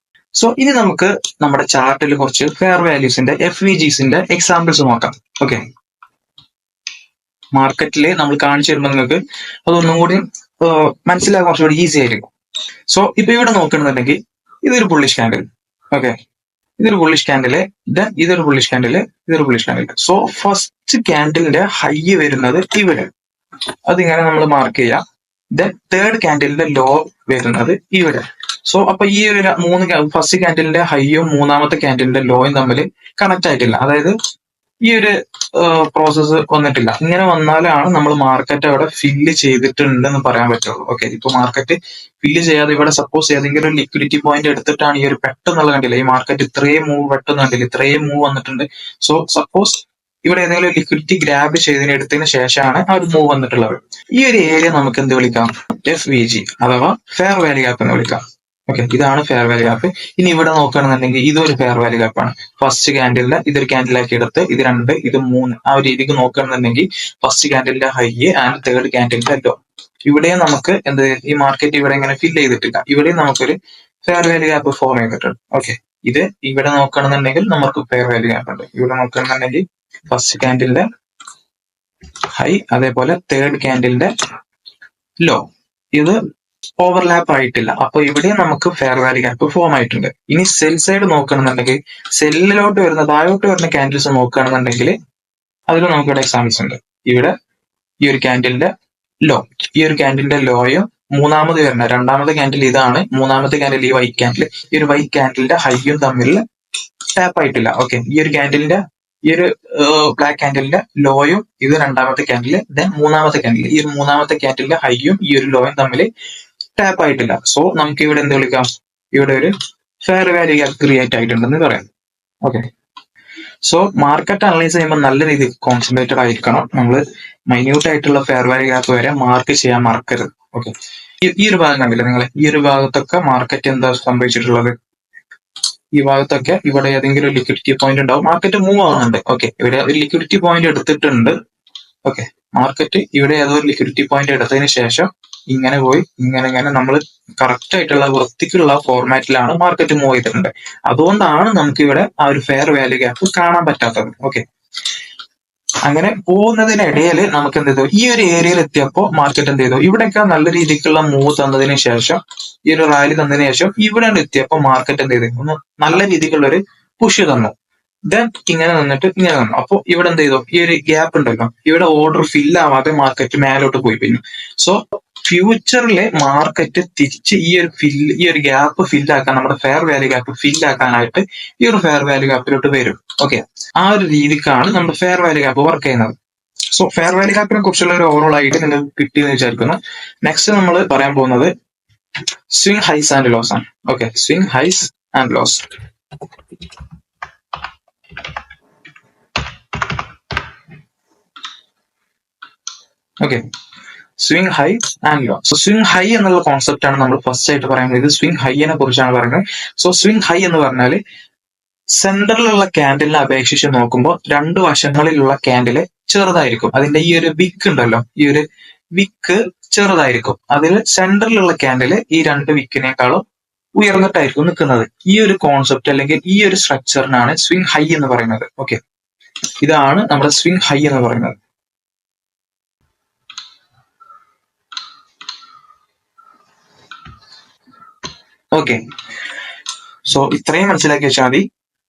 സോ ഇനി നമുക്ക് നമ്മുടെ ചാർട്ടിൽ കുറച്ച് ഫെയർ വാല്യൂസിന്റെ FVGസിന്റെ എക്സാമ്പിൾസ് നോക്കാം. ഓക്കെ, മാർക്കറ്റിൽ നമ്മൾ കാണിച്ചു തരുമ്പോൾ നിങ്ങൾക്ക് അതൊന്നും കൂടി മനസ്സിലാക്കാൻ കുറച്ചുകൂടി ഈസി ആയിരിക്കും. സോ ഇപ്പൊ ഇവിടെ നോക്കണമെന്നുണ്ടെങ്കിൽ ഇതൊരു ബുള്ളിഷ് ക്യാൻഡിൽ. ഓക്കെ, ഇതൊരു ബുള്ളിഷ് ക്യാൻഡില്, ദെൻ ഇതൊരു ബുള്ളിഷ് ക്യാൻഡില്, ഇതൊരു ബുള്ളിഷ് ക്യാൻഡിൽ. സോ ഫസ്റ്റ് ക്യാൻഡിലിന്റെ ഹൈ വരുന്നത് ഇവിടെ, അതിങ്ങനെ നമ്മൾ മാർക്ക് ചെയ്യാം. ദെൻ തേർഡ് ക്യാൻഡിലിന്റെ ലോ വരുന്നത് ഇവിടെ. സോ അപ്പൊ ഈ ഒരു ഫസ്റ്റ് ക്യാൻഡിലിന്റെ ഹൈയും മൂന്നാമത്തെ ക്യാൻഡിലിന്റെ ലോയും തമ്മിൽ കണക്ട് ആയിട്ടില്ല, അതായത് ഈ ഒരു പ്രോസസ്സ് വന്നിട്ടില്ല. ഇങ്ങനെ വന്നാലാണ് നമ്മൾ മാർക്കറ്റ് അവിടെ ഫില്ല് ചെയ്തിട്ടുണ്ടെന്ന് പറയാൻ പറ്റുള്ളൂ. ഓക്കെ, ഇപ്പൊ മാർക്കറ്റ് ഫില്ല് ചെയ്യാതെ ഇവിടെ സപ്പോസ് ഏതെങ്കിലും ഒരു ലിക്വിഡിറ്റി പോയിന്റ് എടുത്തിട്ടാണ് ഈ ഒരു പെട്ടെന്നുള്ള കണ്ടില്ല, ഈ മാർക്കറ്റ് ഇത്രയും മൂവ് പെട്ടെന്ന് കണ്ടില്ല, ഇത്രയും മൂവ് വന്നിട്ടുണ്ട്. സോ സപ്പോസ് ഇവിടെ ഏതെങ്കിലും ലിക്വിഡിറ്റി ഗ്രാബ് എടുത്തതിന് ശേഷമാണ് ആ ഒരു മൂവ് വന്നിട്ടുള്ളത്. ഈ ഒരു ഏരിയ നമുക്ക് എന്ത് വിളിക്കാം? FVG അഥവാ ഫെയർ വാല്യൂ ഗ്യാപ്പ് എന്ന് വിളിക്കാം. ഓക്കെ, ഇതാണ് ഫെയർ വാല്യൂ ഗ്യാപ്പ്. ഇനി ഇവിടെ നോക്കുകയാണെന്നുണ്ടെങ്കിൽ ഇതൊരു ഫെയർ വാല്യൂ ഗ്യാപ്പാണ്. ഫസ്റ്റ് ക്യാൻഡിലിന്റെ ഇതൊരു ക്യാൻഡിലാക്കി എടുത്ത് ഇത് 2 ഇത് 3 ആ ഒരു രീതിക്ക് നോക്കുകയാണെന്നുണ്ടെങ്കിൽ ഫസ്റ്റ് ക്യാൻഡിലിന്റെ ഹൈ ആൻഡ് തേർഡ് ക്യാൻഡിലിന്റെ ലോ. ഇവിടെ നമുക്ക് എന്ത്, ഈ മാർക്കറ്റ് ഇവിടെ ഇങ്ങനെ ഫില്ല് ചെയ്തിട്ടില്ല, ഇവിടെ നമുക്കൊരു ഫെയർ വാല്യൂ ഗ്യാപ്പ് ഫോം ചെയ്തിട്ടുണ്ട്. ഓക്കെ, ഇത് ഇവിടെ നോക്കുകയാണെന്നുണ്ടെങ്കിൽ നമുക്ക് ഫെയർ വാല്യൂ ഗ്യാപ്പ് ഉണ്ട്. ഇവിടെ നോക്കുകയാണെന്നുണ്ടെങ്കിൽ ഫസ്റ്റ് ക്യാൻഡിലിന്റെ ഹൈ അതേപോലെ തേർഡ് ക്യാൻഡിലിന്റെ ലോ, ഇത് ഓവർലാപ്പ് ആയിട്ടില്ല. അപ്പൊ ഇവിടെ നമുക്ക് ഫെയർ വാല്യൂ ഗ്യാപ്പ് ഫോം ആയിട്ടുണ്ട്. ഇനി സെൽ സൈഡ് നോക്കുകയാണെന്നുണ്ടെങ്കിൽ സെല്ലിലോട്ട് വരുന്ന താഴോട്ട് വരുന്ന ക്യാൻഡിൽസ് നോക്കുകയാണെന്നുണ്ടെങ്കിൽ അതിൽ നമുക്ക് ഇവിടെ എക്സാമ്പിൾസ് ഉണ്ട്. ഇവിടെ ഈ ഒരു ക്യാൻഡിലിന്റെ ലോ, ഈ ഒരു ക്യാൻഡിലിന്റെ ലോയും മൂന്നാമത് വരുന്ന രണ്ടാമത്തെ ക്യാൻഡിൽ ഇതാണ്, മൂന്നാമത്തെ ക്യാൻഡിൽ ഈ വൈറ്റ് ക്യാൻഡിൽ, ഈ ഒരു വൈറ്റ് ക്യാൻഡിലിന്റെ ഹൈയും തമ്മിൽ ടാപ്പ് ആയിട്ടില്ല. ഓക്കെ, ഈ ഒരു ക്യാൻഡിലിന്റെ ഈ ഒരു ബ്ലാക്ക് ക്യാൻഡിലിന്റെ ലോയും ഇത് രണ്ടാമത്തെ ക്യാൻഡില്, ദെൻ മൂന്നാമത്തെ ക്യാൻഡിൽ, ഈ ഒരു മൂന്നാമത്തെ ക്യാൻഡിലിന്റെ ഹൈയും ഈ ഒരു ലോയും തമ്മിൽ ടാപ്പ് ആയിട്ടില്ല. സോ നമുക്ക് ഇവിടെ എന്ത് വിളിക്കാം? ഇവിടെ ഒരു ഫെയർ വാല്യൂ ഗ്യാപ്പ് ക്രിയേറ്റ് ആയിട്ടുണ്ടെന്ന് പറയാം. ഓക്കെ, സോ മാർക്കറ്റ് അനലൈസ് ചെയ്യുമ്പോൾ നല്ല രീതിയിൽ കോൺസെൻട്രേറ്റഡ് ആയിരിക്കണം. നമ്മൾ മൈന്യൂട്ട് ആയിട്ടുള്ള ഫെയർ വാല്യൂ ഗ്യാപ്പ് വരെ മാർക്ക് ചെയ്യാൻ മറക്കരുത്. ഓക്കെ, ഈ ഒരു ഭാഗം കണ്ടില്ല നിങ്ങൾ, ഈ ഒരു ഭാഗത്തൊക്കെ മാർക്കറ്റ് എന്താ സംഭവിച്ചിട്ടുള്ളത്? ഈ ഭാഗത്തൊക്കെ ഇവിടെ ഏതെങ്കിലും ലിക്വിഡിറ്റി പോയിന്റ് ഉണ്ടാവും, മാർക്കറ്റ് മൂവ് ആവുന്നുണ്ട്. ഓക്കെ, ഇവിടെ ഒരു ലിക്വിഡിറ്റി പോയിന്റ് എടുത്തിട്ടുണ്ട്. ഓക്കെ, മാർക്കറ്റ് ഇവിടെ ഏതോ ഒരു ലിക്വിഡിറ്റി പോയിന്റ് എടുത്തതിന് ശേഷം ഇങ്ങനെ പോയി ഇങ്ങനെ നമ്മൾ കറക്റ്റ് ആയിട്ടുള്ള വൃത്തിക്കുള്ള ഫോർമാറ്റിലാണ് മാർക്കറ്റ് മൂവ് ചെയ്തിട്ടുണ്ട്. അതുകൊണ്ടാണ് നമുക്ക് ഇവിടെ ആ ഒരു ഫെയർ വാല്യൂ ഗ്യാപ്പ് കാണാൻ പറ്റാത്തത്. ഓക്കെ, അങ്ങനെ പോകുന്നതിനിടയിൽ നമുക്ക് എന്ത് ചെയ്തു, ഈ ഒരു ഏരിയയിൽ എത്തിയപ്പോൾ മാർക്കറ്റ് എന്ത് ചെയ്തു, ഇവിടെയൊക്കെ നല്ല രീതിക്കുള്ള മൂവ് തന്നതിന് ശേഷം, ഈ ഒരു റാലി തന്നതിന് ശേഷം ഇവിടെ എത്തിയപ്പോൾ മാർക്കറ്റ് എന്ത് ചെയ്തു, ഒന്ന് നല്ല രീതിക്കുള്ള ഒരു പുഷ് തന്നു. ദെൻ ഇങ്ങനെ നിന്നിട്ട് ഇങ്ങനെ നിന്നു. അപ്പൊ ഇവിടെ എന്ത് ചെയ്തു, ഈ ഒരു ഗ്യാപ്പ് ഉണ്ടല്ലോ, ഇവിടെ ഓർഡർ ഫില്ലാവാതെ മാർക്കറ്റ് മേലോട്ട് പോയി പിന്നെ. സോ ഫ്യൂച്ചറിലെ മാർക്കറ്റ് തിരിച്ച് ഈ ഒരു ഗ്യാപ്പ് ഫില്ലാക്കാൻ, നമ്മുടെ ഫെയർ വാല്യൂ ഗ്യാപ്പ് ഫില്ലാക്കാനായിട്ട് ഈ ഒരു ഫെയർ വാല്യൂ ഗ്യാപ്പിലോട്ട് വരും. ഓക്കെ, ആ ഒരു രീതിക്കാണ് നമ്മുടെ ഫെയർ വാല്യൂ ഗ്യാപ്പ് വർക്ക് ചെയ്യുന്നത്. സോ ഫെയർ വാല്യൂ ഗ്യാപ്പിനെ കുറിച്ചുള്ള ഒരു ഓവറോൾ ആയിട്ട് നിങ്ങൾക്ക് കിട്ടിയെന്ന് വിചാരിക്കുന്നു. നെക്സ്റ്റ് നമ്മൾ പറയാൻ പോകുന്നത് സ്വിംഗ് ഹൈസ് ആൻഡ് ലോസ് ആണ്. Okay, swing highs and lows. Okay, swing high and low. So swing high എന്നുള്ള കോൺസെപ്റ്റ് ആണ് നമ്മൾ ഫസ്റ്റ് ആയിട്ട് പറയുന്നത്. ഇത് സ്വിംഗ് ഹൈനെ കുറിച്ചാണ് പറയുന്നത്. സോ സ്വിംഗ് ഹൈ എന്ന് പറഞ്ഞാൽ സെന്ററിലുള്ള ക്യാൻഡിലിനെ അപേക്ഷിച്ച് നോക്കുമ്പോൾ രണ്ട് വശങ്ങളിലുള്ള ക്യാൻഡില് ചെറുതായിരിക്കും. അതിന്റെ ഈ ഒരു വിക്ക് ഉണ്ടല്ലോ, ഈ ഒരു വിക്ക് ചെറുതായിരിക്കും. അതിൽ സെന്ററിലുള്ള ക്യാൻഡില് ഈ രണ്ട് വിക്കിനേക്കാളും ഉയർന്നിട്ടായിരിക്കും നിൽക്കുന്നത്. ഈ ഒരു കോൺസെപ്റ്റ് അല്ലെങ്കിൽ ഈ ഒരു സ്ട്രക്ചറിനാണ് സ്വിംഗ് ഹൈ എന്ന് പറയുന്നത്. ഓക്കെ, ഇതാണ് നമ്മുടെ സ്വിംഗ് ഹൈ എന്ന് പറയുന്നത്. ഓക്കെ, സോ ഇത്രയും മനസ്സിലാക്കി വെച്ചാൽ മതി.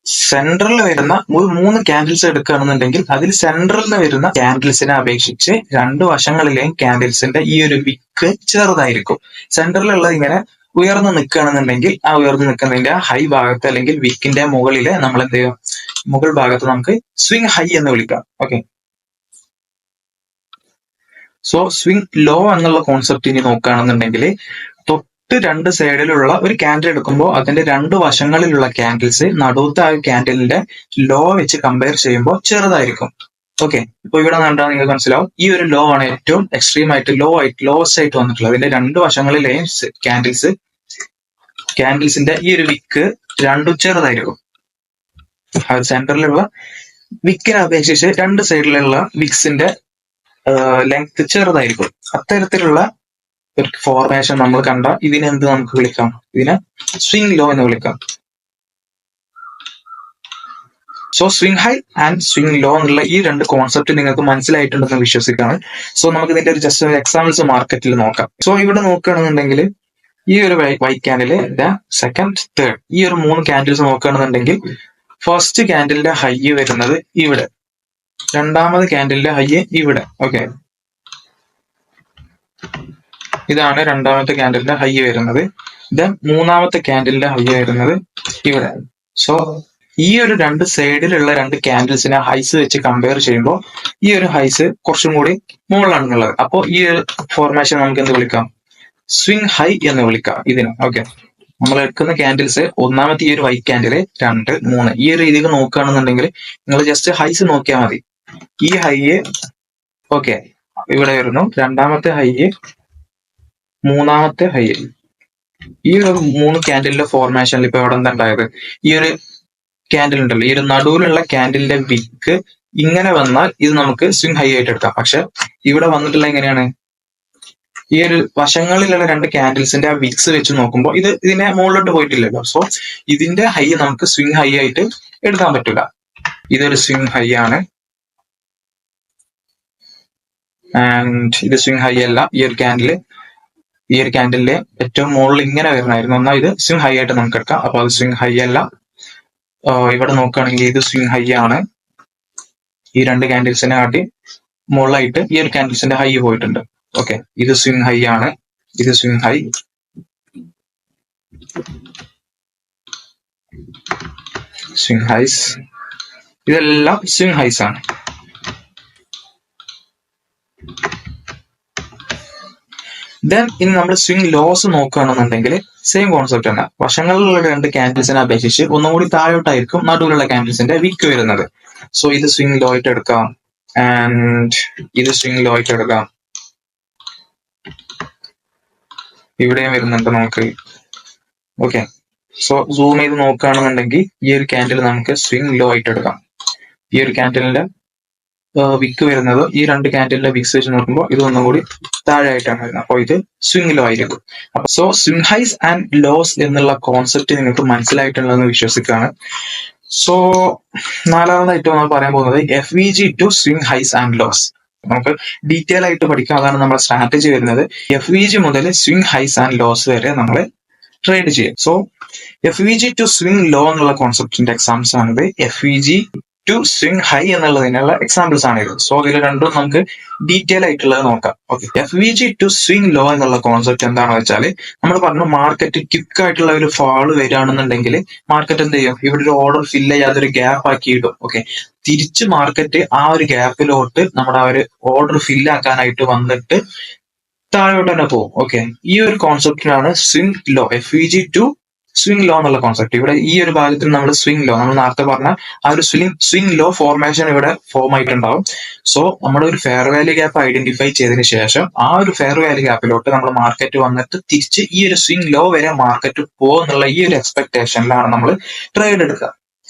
സെൻട്രലിൽ വരുന്ന ഒരു 3 ക്യാൻഡിൽസ് എടുക്കുകയാണെന്നുണ്ടെങ്കിൽ അതിൽ സെൻട്രലിൽ നിന്ന് വരുന്ന ക്യാൻഡിൽസിനെ അപേക്ഷിച്ച് രണ്ട് വശങ്ങളിലെയും ക്യാൻഡിൽസിന്റെ ഈ ഒരു വിക്ക് ചെറുതായിരിക്കും. സെൻട്രലിലുള്ള ഇങ്ങനെ ഉയർന്നു നിൽക്കുകയാണെന്നുണ്ടെങ്കിൽ ആ ഉയർന്നു നിൽക്കുന്നതിന്റെ ഹൈ ഭാഗത്ത് അല്ലെങ്കിൽ വിക്കിന്റെ മുകളില് നമ്മൾ എന്ത് ചെയ്യും, മുകൾ ഭാഗത്ത് നമുക്ക് സ്വിംഗ് ഹൈ എന്ന് വിളിക്കാം. ഓക്കെ, സോ സ്വിംഗ് ലോ എന്നുള്ള കോൺസെപ്റ്റ് ഇനി നോക്കുകയാണെന്നുണ്ടെങ്കിൽ രണ്ട് സൈഡിലുള്ള ഒരു ക്യാൻഡിൽ എടുക്കുമ്പോൾ അതിന്റെ രണ്ട് വശങ്ങളിലുള്ള ക്യാൻഡിൽസ് നടുവത്തെ ആ ക്യാൻഡിലിന്റെ ലോ വെച്ച് കമ്പയർ ചെയ്യുമ്പോൾ ചെറുതായിരിക്കും. ഓക്കെ, ഇപ്പൊ ഇവിടെ കണ്ടാൽ നിങ്ങൾക്ക് മനസ്സിലാവും, ഈ ഒരു ലോ ആണ് ഏറ്റവും എക്സ്ട്രീം ആയിട്ട് ലോവസ്റ്റ് ആയിട്ട് വന്നിട്ടുള്ളത്. അതിന്റെ രണ്ട് വശങ്ങളിലെയും ക്യാൻഡിൽസ് ക്യാൻഡിൽസിന്റെ ഈ ഒരു വിക്ക് രണ്ടും ചെറുതായിരിക്കും. സെന്ററിലുള്ള വിക്കിനെ അപേക്ഷിച്ച് രണ്ട് സൈഡിലുള്ള വിക്സിന്റെ ലെങ്ത് ചെറുതായിരിക്കും. അത്തരത്തിലുള്ള ഒരു ഫോർമേഷൻ നമ്മൾ കണ്ട ഇതിനെന്ത് നമുക്ക് വിളിക്കാം? ഇതിനെ സ്വിംഗ് ലോ എന്ന് വിളിക്കാം. So swing high and swing low എന്നുള്ള ഈ രണ്ട് കോൺസെപ്റ്റ് നിങ്ങൾക്ക് മനസ്സിലായിട്ടുണ്ടെന്ന് വിശ്വസിക്കുകയാണ്. സോ നമുക്ക് ഇതിന്റെ ഒരു ജസ്റ്റ് എക്സാമ്പിൾസ് മാർക്കറ്റിൽ നോക്കാം. സോ ഇവിടെ നോക്കുകയാണെന്നുണ്ടെങ്കിൽ ഈ ഒരു വൈറ്റ് ക്യാൻഡില്, സെക്കൻഡ്, തേർഡ്, ഈ ഒരു 3 ക്യാൻഡിൽസ് നോക്കുകയാണെന്നുണ്ടെങ്കിൽ ഫസ്റ്റ് ക്യാൻഡിലിന്റെ ഹൈ വരുന്നത് ഇവിടെ, രണ്ടാമത് ക്യാൻഡിലിന്റെ ഹൈ ഇവിടെ. ഓക്കെ, ഇതാണ് രണ്ടാമത്തെ ക്യാൻഡിലിന്റെ ഹൈ വരുന്നത്. ദെൻ മൂന്നാമത്തെ ക്യാൻഡിലിന്റെ ഹൈ വരുന്നത് ഇവിടെ. സോ ഈ ഒരു രണ്ട് സൈഡിലുള്ള രണ്ട് ക്യാൻഡിൽസിനെ ഹൈസ് വെച്ച് കമ്പയർ ചെയ്യുമ്പോൾ ഈ ഒരു ഹൈസ് കുറച്ചും കൂടി മുകളിലാണെന്നുള്ളത്. അപ്പോൾ ഈ ഒരു ഫോർമേഷൻ നമുക്ക് എന്ത് വിളിക്കാം? സ്വിംഗ് ഹൈ എന്ന് വിളിക്കാം ഇതിന്. ഓക്കെ, നമ്മൾ എടുക്കുന്ന ക്യാൻഡിൽസ് ഒന്നാമത്തെ ഈ ഒരു വൈറ്റ് ക്യാൻഡില്, 2, 3 ഈ ഒരു രീതിക്ക് നോക്കുകയാണെന്നുണ്ടെങ്കിൽ നിങ്ങൾ ജസ്റ്റ് ഹൈസ് നോക്കിയാൽ മതി. ഈ ഹൈ ഓക്കെ ഇവിടെ വരുന്നു, രണ്ടാമത്തെ ഹൈ, മൂന്നാമത്തെ ഹൈ. ഈ ഒരു 3 ക്യാൻഡിലിന്റെ ഫോർമേഷനിൽ ഇപ്പൊ എവിടെ എന്താ ഉണ്ടായത്? ഈ ഒരു ക്യാൻഡിൽ ഉണ്ടല്ലോ, ഈ ഒരു നടുവിലുള്ള ക്യാൻഡിലിന്റെ വിക്ക് ഇങ്ങനെ വന്നാൽ ഇത് നമുക്ക് സ്വിംഗ് ഹൈ ആയിട്ട് എടുക്കാം. പക്ഷെ ഇവിടെ വന്നിട്ടുള്ള എങ്ങനെയാണ്? ഈ ഒരു വശങ്ങളിലുള്ള രണ്ട് ക്യാൻഡിൽസിന്റെ ആ വിക്സ് വെച്ച് നോക്കുമ്പോൾ ഇതിനെ മുകളിലോട്ട് പോയിട്ടില്ലല്ലോ. സോ ഇതിന്റെ ഹൈ നമുക്ക് സ്വിംഗ് ഹൈ ആയിട്ട് എടുക്കാൻ പറ്റില്ല. ഇതൊരു സ്വിംഗ് ഹൈ ആണ്, ആൻഡ് ഇത് സ്വിംഗ് ഹൈ അല്ല. ഈ ഒരു ക്യാൻഡിലെ ഏറ്റവും മുകളിൽ ഇങ്ങനെ വരണമായിരുന്നു, എന്നാൽ ഇത് സ്വിംഗ് ഹൈ ആയിട്ട് നമുക്ക് എടുക്കാം. അപ്പൊ അത് സ്വിംഗ് ഹൈ അല്ല. ഇവിടെ നോക്കുകയാണെങ്കിൽ ഇത് സ്വിംഗ് ഹൈ ആണ്. ഈ രണ്ട് ക്യാൻഡിൽസിനെ കാട്ടി മുകളിലായിട്ട് ഈ ഒരു ക്യാൻഡിൽസിന്റെ ഹൈ പോയിട്ടുണ്ട്. ഓക്കെ, ഇത് സ്വിംഗ് ഹൈ ആണ്, ഇത് സ്വിംഗ് ഹൈ, സ്വിംഗ് ഹൈസ്, ഇതെല്ലാം സ്വിംഗ് ഹൈസ് ആണ്. ദെൻ ഇനി നമ്മൾ സ്വിംഗ് ലോസ് നോക്കുകയാണെന്നുണ്ടെങ്കിൽ സെയിം കോൺസെപ്റ്റ് തന്നെ. വശങ്ങളിലുള്ള രണ്ട് ക്യാൻഡിൽസിനെ അപേക്ഷിച്ച് ഒന്നും കൂടി താഴോട്ടായിരിക്കും നടുവിലുള്ള ക്യാൻഡിൽസിന്റെ വിക്ക് വരുന്നത്. സോ ഇത് സ്വിംഗ് ലോ ആയിട്ട് എടുക്കാം, ആൻഡ് ഇത് സ്വിംഗ് ലോ ആയിട്ട് എടുക്കാം. ഇവിടെയും വരുന്നുണ്ട് നമുക്ക്. ഓക്കെ, സോ സൂം ചെയ്ത് നോക്കുകയാണെന്നുണ്ടെങ്കിൽ ഈ ഒരു ക്യാൻഡിൽ നമുക്ക് സ്വിംഗ് ലോ ആയിട്ട് എടുക്കാം. ഈ ഒരു ക്യാൻഡിലിന്റെ വിക്ക് വരുന്നത് ഈ രണ്ട് ക്യാൻഡിലിന്റെ വിക്സ് വെച്ച് നോക്കുമ്പോൾ ഇത് ഒന്നും കൂടി താഴെ ആയിട്ടാണ് വരുന്നത്. അപ്പോൾ ഇത് സ്വിംഗ് ലോ ആയിരിക്കും. So swing highs and lows എന്നുള്ള കോൺസെപ്റ്റ് നിങ്ങൾക്ക് മനസ്സിലായിട്ടുണ്ടെന്ന് വിശ്വസിക്കുകയാണ്. സോ നാലാമതായിട്ട് നമ്മൾ പറയാൻ പോകുന്നത് FVG to swing highs and lows. നമുക്ക് ഡീറ്റെയിൽ ആയിട്ട് പഠിക്കാം, അതാണ് നമ്മുടെ സ്ട്രാറ്റജി വരുന്നത്. FVG മുതൽ സ്വിംഗ് ഹൈസ് ആൻഡ് ലോസ് വരെ നമ്മൾ ട്രേഡ് ചെയ്യും. So FVG to swing low എന്നുള്ള കോൺസെപ്റ്റിന്റെ എക്സാമ്പിൾസ് ആണിത്. FVG ടു സ്വിംഗ് ഹൈ എന്നുള്ളതിനുള്ള എക്സാമ്പിൾസ് ആണ് ഇത്. സോ ഇതിൽ രണ്ടും നമുക്ക് ഡീറ്റെയിൽ ആയിട്ടുള്ളത് നോക്കാം. Okay, FVG to swing low എന്നുള്ള കോൺസെപ്റ്റ് എന്താണെന്ന് വെച്ചാൽ, നമ്മൾ പറഞ്ഞു മാർക്കറ്റ് ക്വിക്ക് ആയിട്ടുള്ള ഒരു ഫാള് വരികയാണെന്നുണ്ടെങ്കിൽ മാർക്കറ്റ് എന്ത് ചെയ്യും? ഇവിടെ ഒരു ഓർഡർ ഫില്ല് ചെയ്യാതെ ഒരു ഗ്യാപ്പ് ആക്കി ഇടും. ഓക്കെ, തിരിച്ച് മാർക്കറ്റ് ആ ഒരു ഗ്യാപ്പിലോട്ട് നമ്മുടെ ആ ഒരു ഓർഡർ ഫില്ലാക്കാനായിട്ട് വന്നിട്ട് താഴോട്ട് തന്നെ പോകും. ഓക്കെ, ഈ ഒരു കോൺസെപ്റ്റിനാണ് swing low, FVG to swing low എന്നുള്ള കോൺസെപ്റ്റ്. ഇവിടെ ഈ ഒരു ഭാഗത്തിൽ നമ്മൾ സ്വിംഗ് ലോ, നമ്മൾ നേരത്തെ പറഞ്ഞ ആ ഒരു സ്വിംഗ് ലോ ഫോർമേഷൻ ഇവിടെ ഫോം ആയിട്ടുണ്ടാവും. സോ നമ്മുടെ ഒരു ഫെയർ വാല്യൂ ഗ്യാപ്പ് ഐഡന്റിഫൈ ചെയ്തതിന് ശേഷം ആ ഒരു ഫെയർ വാല്യൂ ഗ്യാപ്പിലോട്ട് നമ്മൾ മാർക്കറ്റ് വന്നിട്ട് തിരിച്ച് ഈ ഒരു സ്വിംഗ് ലോ വരെ മാർക്കറ്റ് പോകുന്നുള്ള ഈ ഒരു എക്സ്പെക്ടേഷനിലാണ് നമ്മൾ ട്രേഡ് എടുക്കുക.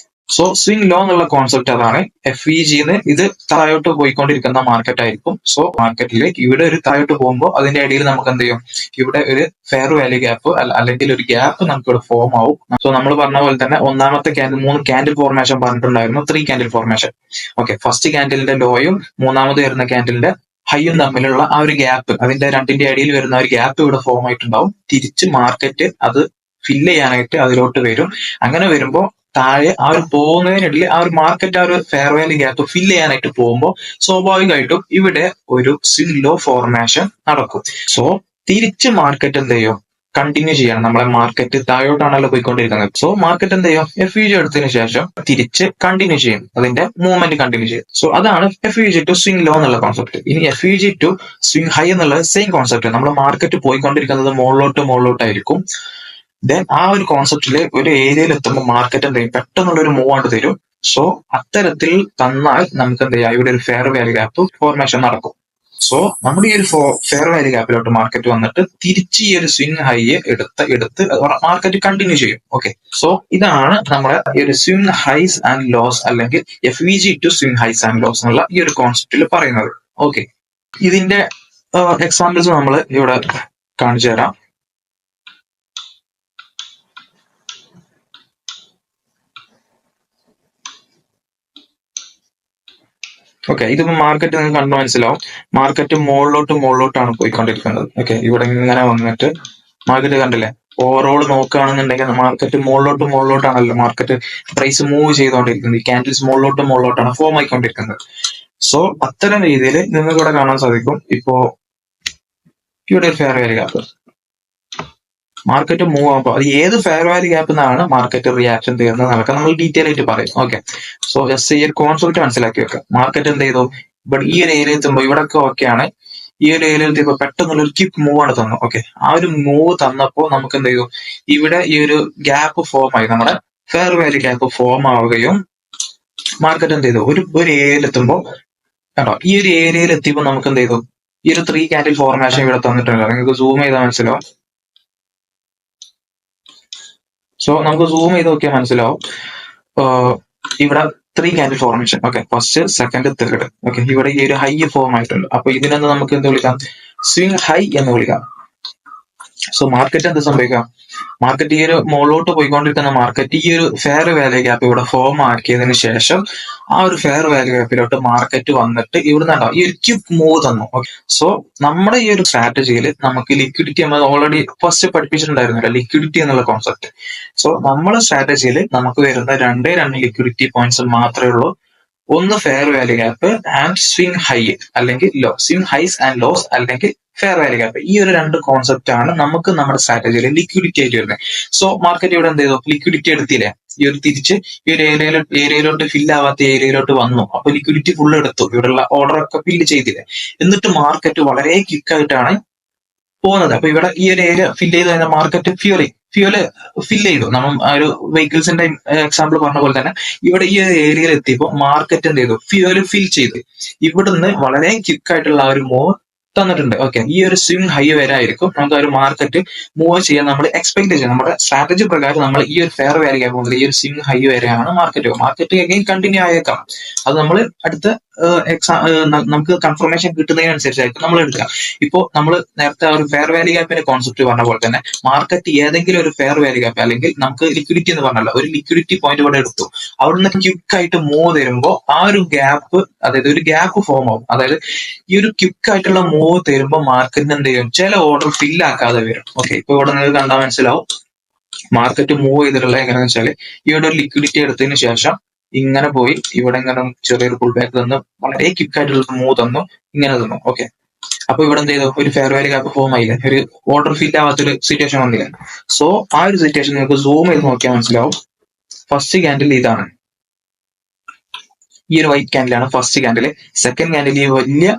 സോ സ്വിംഗ് ലോ എന്നുള്ള കോൺസെപ്റ്റ് അതാണ്. FVGന്ന് ഇത് താഴോട്ട് പോയിക്കൊണ്ടിരിക്കുന്ന മാർക്കറ്റ് ആയിരിക്കും. സോ മാർക്കറ്റിൽ ഇവിടെ ഒരു താഴോട്ട് പോകുമ്പോൾ അതിന്റെ ഇടയിൽ നമുക്ക് എന്ത് ചെയ്യും? ഇവിടെ ഒരു ഫെയർ വാല്യൂ ഗ്യാപ്പ് അല്ലെങ്കിൽ ഒരു ഗ്യാപ്പ് നമുക്ക് ഇവിടെ ഫോം ആവും. സോ നമ്മൾ പറഞ്ഞ പോലെ തന്നെ ഒന്നാമത്തെ ക്യാൻഡിൽ 3 ക്യാൻഡിൽ ഫോർമേഷൻ പറഞ്ഞിട്ടുണ്ടായിരുന്നു, 3 ക്യാൻഡിൽ ഫോർമേഷൻ. ഓക്കെ, ഫസ്റ്റ് ക്യാൻഡിലിന്റെ ലോയും മൂന്നാമത് വരുന്ന ക്യാൻഡിലിന്റെ ഹൈയും തമ്മിലുള്ള ആ ഒരു ഗ്യാപ്പ്, അതിന്റെ രണ്ടിന്റെ ഇടയിൽ വരുന്ന ഒരു ഗ്യാപ്പ് ഇവിടെ ഫോം ആയിട്ടുണ്ടാവും. തിരിച്ച് മാർക്കറ്റ് അത് ഫില്ല് ചെയ്യാനായിട്ട് അതിലോട്ട് വരും. അങ്ങനെ വരുമ്പോൾ താഴെ ആ ഒരു പോകുന്നതിനിടയിൽ ആ ഒരു മാർക്കറ്റ് ആ ഒരു ഫെയർ വാല്യൂ ഗ്യാപ്പ് ഫില്ല് ചെയ്യാനായിട്ട് പോകുമ്പോൾ സ്വാഭാവികമായിട്ടും ഇവിടെ ഒരു സ്വിംഗ് ലോ ഫോർമേഷൻ നടക്കും. സോ തിരിച്ച് മാർക്കറ്റ് എന്ത് ചെയ്യും? കണ്ടിന്യൂ ചെയ്യണം. നമ്മളെ മാർക്കറ്റ് താഴോട്ടാണല്ലോ പോയിക്കൊണ്ടിരിക്കുന്നത്. സോ മാർക്കറ്റ് എന്ത് ചെയ്യും? FVG എടുത്തതിന് ശേഷം തിരിച്ച് കണ്ടിന്യൂ ചെയ്യും, അതിന്റെ മൂവ്മെന്റ് കണ്ടിന്യൂ ചെയ്യും. സോ അതാണ് FVG ടു സ്വിംഗ് ലോ എന്നുള്ള കോൺസെപ്റ്റ്. ഇനി FVG ടു സ്വിംഗ് ഹൈ എന്നുള്ളത് സെയിം കോൺസെപ്റ്റ്. നമ്മൾ മാർക്കറ്റ് പോയിക്കൊണ്ടിരിക്കുന്നത് മുകളിലോട്ടായിരിക്കും. ദെൻ ആ ഒരു കോൺസെപ്റ്റില് ഒരു ഏരിയയിൽ എത്തുമ്പോൾ മാർക്കറ്റ് എന്ത് ചെയ്യും? പെട്ടെന്നുള്ള ഒരു മൂവ് ആയിട്ട് തരും. സോ അത്തരത്തിൽ തന്നാൽ നമുക്ക് എന്ത് ചെയ്യാം? ഇവിടെ ഒരു ഫെയർ വാല്യൂ ഗ്യാപ്പ് ഫോർമേഷൻ നടക്കും. സോ നമ്മുടെ ഈ ഒരു ഫെയർ വാല്യൂ ഗ്യാപ്പിലോട്ട് മാർക്കറ്റ് വന്നിട്ട് തിരിച്ച് ഈ ഒരു സ്വിംഗ് ഹൈ എടുത്ത് മാർക്കറ്റ് കണ്ടിന്യൂ ചെയ്യും. ഓക്കെ, സോ ഇതാണ് നമ്മുടെ ഈ ഒരു സ്വിംഗ് ഹൈസ് ആൻഡ് ലോസ് അല്ലെങ്കിൽ FVG to swing highs and lows എന്നുള്ള ഈ ഒരു കോൺസെപ്റ്റിൽ പറയുന്നത്. ഓക്കെ, ഇതിന്റെ എക്സാമ്പിൾസ് നമ്മൾ ഇവിടെ കാണിച്ചു തരാം. ഓക്കെ, ഇതിപ്പോ മാർക്കറ്റ് നിങ്ങൾക്ക് കണ്ടു മനസ്സിലാവും. മാർക്കറ്റ് മുകളിലോട്ടാണ് പോയിക്കൊണ്ടിരിക്കുന്നത്. ഓക്കെ, ഇവിടെ ഇങ്ങനെ വന്നിട്ട് മാർക്കറ്റ് കണ്ടില്ലേ, ഓവറോൾ നോക്കുകയാണെന്നുണ്ടെങ്കിൽ മാർക്കറ്റ് മുകളിലോട്ടാണല്ലോ മാർക്കറ്റ് പ്രൈസ് മൂവ് ചെയ്തുകൊണ്ടിരിക്കുന്നത്. ഈ ക്യാൻഡിൽസ് മുകളിലോട്ടാണ് ഫോം ആയിക്കൊണ്ടിരിക്കുന്നത്. സോ അത്തരം രീതിയിൽ നിങ്ങൾക്ക് ഇവിടെ കാണാൻ സാധിക്കും. ഇപ്പോ ഇവിടെ ഒരു fair value gap, market move ആകുമ്പോൾ അത് ഏത് ഫെയർ വാല്യൂ ഗ്യാപ്പ് എന്നാണ് മാർക്കറ്റ് റിയാക്ഷൻ തീർന്നത് എന്നൊക്കെ നമ്മൾ ഡീറ്റെയിൽ ആയിട്ട് പറയും. ഓക്കെ, സോ ജസ്റ്റ് ഈ ഒരു കോൺസെപ്റ്റ് മനസ്സിലാക്കി വെക്കുക. മാർക്കറ്റ് എന്ത് ചെയ്തു, ബട്ട് ഈ ഒരു ഏരിയ എത്തുമ്പോൾ ഇവിടൊക്കെ ഓക്കെയാണ്. ഈ ഒരു ഏരിയയിൽ എത്തിയപ്പോൾ പെട്ടെന്നുള്ള ഒരു ക്വിക്ക് മൂവ് ആണ് തന്നു. ഓക്കെ, ആ ഒരു മൂവ് തന്നപ്പോൾ നമുക്ക് എന്ത് ചെയ്തു, ഇവിടെ ഈ ഒരു ഗ്യാപ്പ് ഫോം ആയി, നമ്മുടെ ഫെയർ വാല്യൂ ഗ്യാപ്പ് ഫോം ആവുകയും മാർക്കറ്റ് എന്ത് ചെയ്തു, ഒരു ഏരിയയിൽ എത്തുമ്പോൾ കണ്ടോ, ഈ ഒരു ഏരിയയിൽ എത്തിയപ്പോൾ നമുക്ക് എന്ത് ചെയ്തു, ഈ ഒരു 3 ക്യാൻഡിൽ ഫോർമേഷൻ ഇവിടെ തന്നിട്ടുണ്ട്. നിങ്ങൾക്ക് സൂം ചെയ്താൽ മനസ്സിലാവും. സോ നമുക്ക് സൂം ചെയ്ത് നോക്കിയാൽ മനസ്സിലാവും. ഇവിടെ 3 candle formation. Okay, first, second, third. Okay, ഇവിടെ ഈ ഒരു ഹൈ ഫോം ആയിട്ടുണ്ട്. അപ്പൊ ഇതിനൊന്ന് നമുക്ക് എന്ത് വിളിക്കാം, സ്വിംഗ് ഹൈ എന്ന് വിളിക്കാം. സോ മാർക്കറ്റ് എന്ത് സംഭവിക്കാം, മാർക്കറ്റ് ഈ ഒരു മുകളിലോട്ട് പോയിക്കൊണ്ടിരിക്കുന്ന മാർക്കറ്റ് ഈ ഒരു ഫെയർ വാല്യൂ ഗ്യാപ്പ് ഇവിടെ ഫോം ആക്കിയതിനു ശേഷം ആ ഒരു ഫെയർ വാല്യൂ ഗ്യാപ്പിലോട്ട് മാർക്കറ്റ് വന്നിട്ട് ഇവിടെ ഈ ഒരു ക്വിക്ക് മൂവ് തന്നു. സോ നമ്മുടെ ഈ ഒരു സ്ട്രാറ്റജിയിൽ നമുക്ക് ലിക്വിഡിറ്റി നമ്മൾ ഓൾറെഡി ഫസ്റ്റ് പഠിപ്പിച്ചിട്ടുണ്ടായിരുന്നില്ല, ലിക്വിഡിറ്റി എന്നുള്ള കോൺസെപ്റ്റ്. സോ നമ്മുടെ സ്ട്രാറ്റജിയിൽ നമുക്ക് വരുന്ന രണ്ട് ലിക്വിഡിറ്റി പോയിന്റ്സ് മാത്രമേ ഉള്ളൂ. ഒന്ന് fair value gap and swing high അല്ലെങ്കിൽ low, swing highs and lows അല്ലെങ്കിൽ ഫെയർ വാല്യൂ ഗ്യാപ്പ്. ഈ ഒരു രണ്ട് കോൺസെപ്റ്റ് ആണ് നമുക്ക് നമ്മുടെ സ്ട്രാറ്റജിയിൽ ലിക്വിഡിറ്റി ആയിട്ട് വരുന്നത്. സോ മാർക്കറ്റ് ഇവിടെ എന്ത് ചെയ്തു, ലിക്വിഡിറ്റി എടുത്തില്ലേ, ഈ ഒരു തിരിച്ച് ഈ ഒരു ഏരിയയിലോട്ട് ഫില്ല് ആവാത്ത ഏരിയയിലോട്ട് വന്നു. അപ്പൊ ലിക്വിഡിറ്റി ഫുൾ എടുത്തു, ഇവിടെയുള്ള ഓർഡർ ഒക്കെ ഫില്ല് ചെയ്തില്ലേ. എന്നിട്ട് മാർക്കറ്റ് വളരെ ക്വിക്കായിട്ടാണ് പോകുന്നത്. അപ്പൊ ഇവിടെ ഈ ഒരു ഏരിയ ഫില്ല് ചെയ്ത് കഴിഞ്ഞാൽ മാർക്കറ്റ് ഫ്യൂല് ഫില്ല് ചെയ്തു. നമ്മൾ ആ ഒരു വെഹിക്കിൾസിന്റെ എക്സാമ്പിൾ പറഞ്ഞ പോലെ തന്നെ ഇവിടെ ഈ ഒരു ഏരിയയിൽ എത്തിയപ്പോൾ മാർക്കറ്റ് എന്ത് ചെയ്തു, ഫ്യൂല് ഫിൽ ചെയ്ത് ഇവിടുന്ന് വളരെ ക്വിക്കായിട്ടുള്ള ആ ഒരു മൂവ് തന്നിട്ടുണ്ട്. ഓക്കെ, ഈ ഒരു സ്വിംഗ് ഹൈ വരെ ആയിരിക്കും നമുക്ക് ആ ഒരു മാർക്കറ്റ് മൂവ് ചെയ്യാൻ നമ്മൾ എക്സ്പെക്ട് ചെയ്യുന്നത്. നമ്മുടെ സ്ട്രാറ്റജി പ്രകാരം നമ്മൾ ഈ ഒരു ഫെയർ വാല്യൂ ഗ്യാപ്പ് മുതൽ ഈ ഒരു സ്വിംഗ് ഹൈ വരെയാണ് മാർക്കറ്റ് അഗൈൻ കണ്ടിന്യൂ ആയേക്കാം. അത് നമ്മൾ അടുത്ത നമുക്ക് കൺഫർമേഷൻ കിട്ടുന്നതിനനുസരിച്ചായിരിക്കും നമ്മൾ എടുക്കുക. ഇപ്പോ നമ്മൾ നേരത്തെ ഒരു ഫെയർ വാല്യൂ ഗ്യാപ്പിന്റെ കോൺസെപ്റ്റ് പറഞ്ഞ പോലെ തന്നെ മാർക്കറ്റ് ഏതെങ്കിലും ഒരു ഫെയർ വാല്യൂ ഗ്യാപ്പ് അല്ലെങ്കിൽ നമുക്ക് ലിക്വിഡിറ്റി എന്ന് പറഞ്ഞല്ലോ, ഒരു ലിക്വിഡിറ്റി പോയിന്റ് ഇവിടെ എടുത്തു, അവിടുന്ന് ക്വിക്കായിട്ട് മൂവ് തരുമ്പോൾ ആ ഒരു ഗ്യാപ്പ്, അതായത് ഒരു ഗ്യാപ്പ് ഫോം ആവും. അതായത് ഈ ഒരു ക്വിക്കായിട്ടുള്ള മൂവ് തരുമ്പോൾ മാർക്കറ്റിന് എന്ത് ചെയ്യും, ചില ഓർഡർ ഫിൽ ആക്കാതെ വരും. ഓക്കെ, ഇപ്പൊ ഇവിടെ നിങ്ങൾക്ക് കണ്ടാൽ മനസ്സിലാവും മാർക്കറ്റ് മൂവ് ചെയ്തിട്ടുള്ള എങ്ങനെയാണെന്ന് വെച്ചാൽ ഇവിടെ ഒരു ലിക്വിഡിറ്റി എടുത്തതിന് ശേഷം ഇങ്ങനെ പോയി ഇവിടെ ഇങ്ങനെ ചെറിയൊരു പുൾ ബാക്ക് തന്നു, വളരെ ക്വിക്കായിട്ടുള്ള മൂവ് തന്നു, ഇങ്ങനെ തന്നു. ഓക്കെ, അപ്പൊ ഇവിടെ എന്ത് ചെയ്തു, ഒരു ഫെയർ വാല്യൂ ഗ്യാപ്പ് ഫോം ആയില്ല, ഒരു ഓർഡർ ഫിറ്റ് ആവാത്തൊരു സിറ്റുവേഷൻ വന്നില്ല. സോ ആ ഒരു സിറ്റുവേഷൻ നിങ്ങൾക്ക് സൂം ചെയ്ത് നോക്കിയാൽ മനസ്സിലാവും. ഫസ്റ്റ് ക്യാൻഡിൽ ഇതാണ്, ഈ ഒരു വൈറ്റ് ക്യാൻഡിലാണ് ഫസ്റ്റ് ക്യാൻഡിൽ. സെക്കൻഡ് ക്യാൻഡിൽ ഈ വലിയ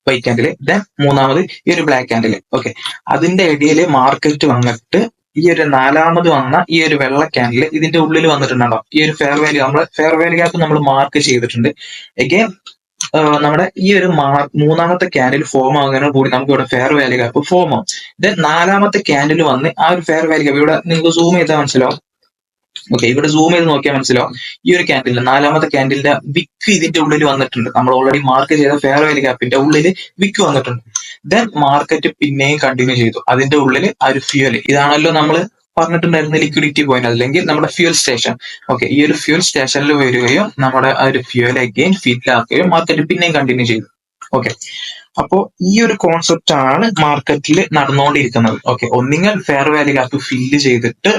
വൈറ്റ് ക്യാൻഡിൽ, ദെൻ മൂന്നാമത് ഈ ഒരു ബ്ലാക്ക് ക്യാൻഡിൽ. ഓക്കെ, അതിന്റെ ഇടയിൽ മാർക്കറ്റ് വന്നിട്ട് ഈ ഒരു നാലാമത് വന്ന ഈ ഒരു വെള്ള ക്യാൻഡിൽ ഇതിന്റെ ഉള്ളിൽ വന്നിട്ടുണ്ടോ, ഈ ഒരു ഫെയർ വാല്യൂ, നമ്മൾ ഫെയർ വാല്യൂ ഗ്യാപ്പ് നമ്മൾ മാർക്ക് ചെയ്തിട്ടുണ്ട്. എഗെയിൻ നമ്മുടെ ഈ ഒരു മൂന്നാമത്തെ ക്യാൻഡിൽ ഫോം ആകുന്നതിനോട് കൂടി നമുക്ക് ഇവിടെ ഫെയർ വാല്യൂ ഗ്യാപ്പ് ഫോം ആവും. ദെൻ നാലാമത്തെ ക്യാൻഡിൽ വന്ന് ആ ഒരു ഫെയർ വാല്യൂ ഗ്യാപ്പ് ഇവിടെ നിങ്ങൾക്ക് സൂം ചെയ്താൽ മനസ്സിലാവും. ഓക്കെ, ഇവിടെ സൂം ചെയ്ത് നോക്കിയാൽ മനസ്സിലാവും ഈ ഒരു ക്യാൻഡിൽ, നാലാമത്തെ ക്യാൻഡിലിന്റെ വിക്ക് ഇതിന്റെ ഉള്ളിൽ വന്നിട്ടുണ്ട്. നമ്മൾ ഓൾറെഡി മാർക്ക് ചെയ്ത ഫെയർ വാല്യൂ ഗ്യാപ്പിന്റെ ഉള്ളിൽ വിക്ക് വന്നിട്ടുണ്ട്. ദെൻ മാർക്കറ്റ് പിന്നെയും കണ്ടിന്യൂ ചെയ്തു, അതിന്റെ ഉള്ളിൽ ആ ഒരു ഫ്യൂല്, ഇതാണല്ലോ നമ്മൾ പറഞ്ഞിട്ടുണ്ടായിരുന്ന ലിക്വിഡിറ്റി പോയിന്റ് അല്ലെങ്കിൽ നമ്മുടെ ഫ്യൂൽ സ്റ്റേഷൻ. ഓക്കെ, ഈ ഒരു ഫ്യൂൽ സ്റ്റേഷനിൽ വരികയും നമ്മുടെ ആ ഒരു ഫ്യൂൽ അഗെയിൻ ഫിൽ ആക്കുകയും മാർക്കറ്റ് പിന്നെയും കണ്ടിന്യൂ ചെയ്തു. ഓക്കെ, അപ്പോ ഈ ഒരു കോൺസെപ്റ്റ് ആണ് മാർക്കറ്റിൽ നടന്നുകൊണ്ടിരിക്കുന്നത്. ഓക്കെ, ഒന്നുകിൽ ഫെയർ വാല്യൂ ഗ്യാപ്പ് ഫില്ല് ചെയ്തിട്ട്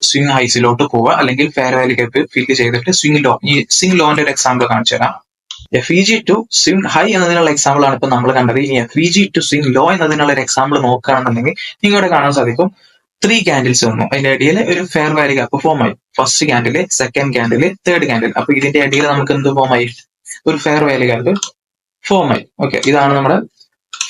സ്വിംഗ് ഹൈസിലോട്ട് പോവുക, അല്ലെങ്കിൽ ഫെയർ വാല്യൂ ഗ്യാപ്പ് ഫില്ല് ചെയ്തിട്ട് സ്വിംഗ് ലോ. ഈ സ്വിംഗ് ലോന്റെ ഒരു എക്സാമ്പിൾ കാണിച്ചു തരാം. FVG ടു സ്വിംഗ് ഹൈ എന്നതിനുള്ള എക്സാമ്പിൾ ആണ് ഇപ്പൊ നമ്മൾ കണ്ടത്. ഇനി FVG ടു സ്വിംഗ് ലോ എന്നതിനുള്ള ഒരു എക്സാമ്പിൾ നോക്കുകയാണെന്നുണ്ടെങ്കിൽ നിങ്ങളുടെ കാണാൻ സാധിക്കും 3 ക്യാൻഡിൽസ് വന്നു, അതിന്റെ ഇടയിൽ ഒരു ഫെയർ വാല്യൂ ഗ്യാപ്പ് ഫോം ആയി. First candle, second candle, third candle. അപ്പൊ ഇതിന്റെ ഇടയിൽ നമുക്ക് എന്ത് ഫോം ആയി, ഒരു ഫെയർ വാല്യൂ ഗ്യാപ്പ് ഫോം ആയി. ഓക്കെ, ഇതാണ് നമ്മുടെ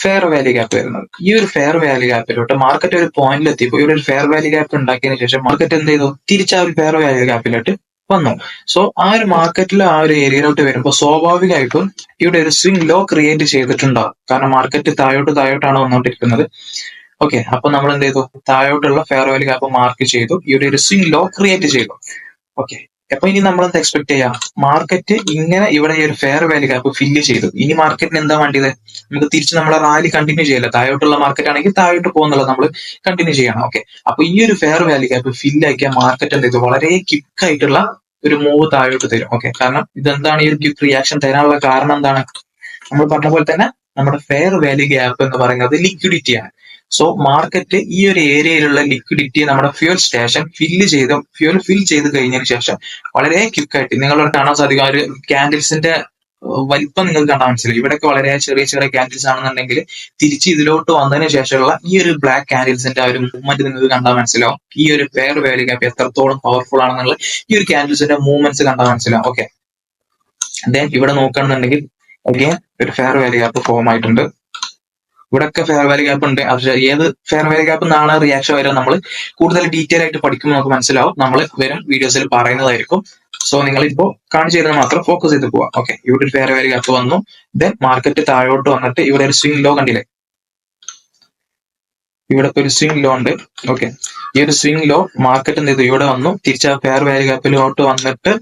ഫെയർ വാല്യൂ ഗ്യാപ്പ് വരുന്നത്. ഈ ഒരു ഫെയർ വാല്യൂ ഗ്യാപ്പിലോട്ട് മാർക്കറ്റ് ഒരു പോയിന്റിൽ എത്തിയപ്പോൾ ഇവിടെ ഒരു ഫെയർ വാല്യൂ ഗ്യാപ്പ് ഉണ്ടാക്കിയതിനു ശേഷം മാർക്കറ്റ് എന്ത് ചെയ്തു, തിരിച്ച് ആ ഒരു ഫെയർ വാല്യൂ ഗ്യാപ്പിലോട്ട് വന്നു. സോ ആ ഒരു മാർക്കറ്റിൽ ആ ഒരു ഏരിയയിലോട്ട് വരുമ്പോൾ സ്വാഭാവികമായിട്ടും ഇവിടെ ഒരു സ്വിംഗ് ലോ ക്രിയേറ്റ് ചെയ്തിട്ടുണ്ടാവും. കാരണം മാർക്കറ്റ് താഴോട്ടാണ് വന്നുകൊണ്ടിരിക്കുന്നത്. ഓക്കെ, അപ്പൊ നമ്മൾ എന്ത് ചെയ്തു? താഴോട്ടുള്ള ഫെയർ വാല്യൂ ഗ്യാപ്പ് മാർക്ക് ചെയ്തു, ഇവിടെ ഒരു സ്വിംഗ് ലോ ക്രിയേറ്റ് ചെയ്തു. ഓക്കെ, അപ്പൊ ഇനി നമ്മൾ എന്താ എക്സ്പെക്ട് ചെയ്യാം? മാർക്കറ്റ് ഇങ്ങനെ ഇവിടെ ഈ ഒരു ഫെയർ വാല്യൂ ഗ്യാപ്പ് ഫില്ല് ചെയ്തു. ഇനി മാർക്കറ്റിന് എന്താ വേണ്ടത്? നമുക്ക് തിരിച്ച് നമ്മളെ റാലി കണ്ടിന്യൂ ചെയ്യല്ല. താഴോട്ടുള്ള മാർക്കറ്റ് ആണെങ്കിൽ താഴോട്ട് പോകുന്നുള്ളത് നമ്മൾ കണ്ടിന്യൂ ചെയ്യണം. ഓക്കെ, അപ്പൊ ഈ ഒരു ഫെയർ വാല്യൂ ഗ്യാപ്പ് ഫില്ല് ആക്കിയ മാർക്കറ്റ് എന്ത് ചെയ്തു? വളരെ ക്വിക്ക് ആയിട്ടുള്ള ഒരു മൂവ് താഴോട്ട് തരും. ഓക്കെ, കാരണം ഇതെന്താണ് ഈ ഒരു ക്വിക്ക് റിയാക്ഷൻ തരാനുള്ള കാരണം എന്താണ്? നമ്മൾ പറഞ്ഞ പോലെ തന്നെ നമ്മുടെ ഫെയർ വാല്യൂ ഗ്യാപ്പ് എന്ന് പറയുന്നത് ലിക്വിഡിറ്റിയാണ്. സോ മാർക്കറ്റ് ഈ ഒരു ഏരിയയിലുള്ള ലിക്വിഡിറ്റി നമ്മുടെ ഫ്യൂൽ സ്റ്റേഷൻ ഫ്യൂൽ ഫിൽ ചെയ്ത് കഴിഞ്ഞതിന് ശേഷം വളരെ ക്വിക്കായിട്ട് നിങ്ങളോട് കാണാൻ സാധിക്കും. ആ ഒരു ക്യാൻഡിൽസിന്റെ വലിപ്പം നിങ്ങൾക്ക് കാണാൻ മനസ്സിലായി. ഇവിടെയൊക്കെ വളരെ ചെറിയ ചെറിയ ക്യാൻഡിൽസ് ആണെന്നുണ്ടെങ്കിൽ തിരിച്ച് ഇതിലോട്ട് വന്നതിന് ശേഷമുള്ള ഈ ഒരു ബ്ലാക്ക് ക്യാൻഡിൽസിന്റെ ആ ഒരു മൂവ്മെന്റ് നിങ്ങൾക്ക് കണ്ടാൽ മനസ്സിലാവും. ഈ ഒരു ഫെയർ വാല്യൂ ഗ്യാപ്പ് എത്രത്തോളം പവർഫുൾ ആണെന്നുള്ള ഈ ഒരു ക്യാൻഡിൽസിന്റെ മൂവ്മെന്റ്സ് കണ്ടാൽ മനസ്സിലാവും. ഓക്കെ, ദെൻ ഇവിടെ നോക്കുകയാണെന്നുണ്ടെങ്കിൽ അഗൈൻ ഒരു ഫെയർ വാല്യൂ ഗ്യാപ്പ് ഫോം ആയിട്ടുണ്ട്. ഇവിടെയൊക്കെ ഫെയർ വാല്യൂ ഗ്യാപ്പ് ഉണ്ട്. പക്ഷെ ഏത് ഫെയർ വാല്യൂ ഗ്യാപ്പ് എന്നാണ് റിയാക്ഷൻ വരെ നമ്മൾ കൂടുതൽ ഡീറ്റെയിൽ ആയിട്ട് പഠിക്കുമ്പോൾ നമുക്ക് മനസ്സിലാവും. നമ്മൾ വരും വീഡിയോസിൽ പറയുന്നതായിരിക്കും. സോ നിങ്ങൾ ഇപ്പോൾ കാണിച്ചു തരുന്നത് മാത്രം ഫോക്കസ് ചെയ്ത് പോവാം. ഓക്കെ, ഇവിടെ ഒരു ഫെയർ വാല്യൂ ഗ്യാപ്പ് വന്നു. ദെൻ മാർക്കറ്റ് താഴോട്ട് വന്നിട്ട് ഇവിടെ ഒരു സ്വിംഗ് ലോ കണ്ടില്ലേ? ഇവിടെ ഒരു സ്വിംഗ് ലോ ഉണ്ട്. ഓക്കെ, ഈ ഒരു സ്വിംഗ് ലോ മാർക്കറ്റ് എന്ത് ചെയ്തു? ഇവിടെ വന്നു, തിരിച്ച ഫെയർ വാല്യൂ ഗ്യാപ്പിലോട്ട് വന്നിട്ട്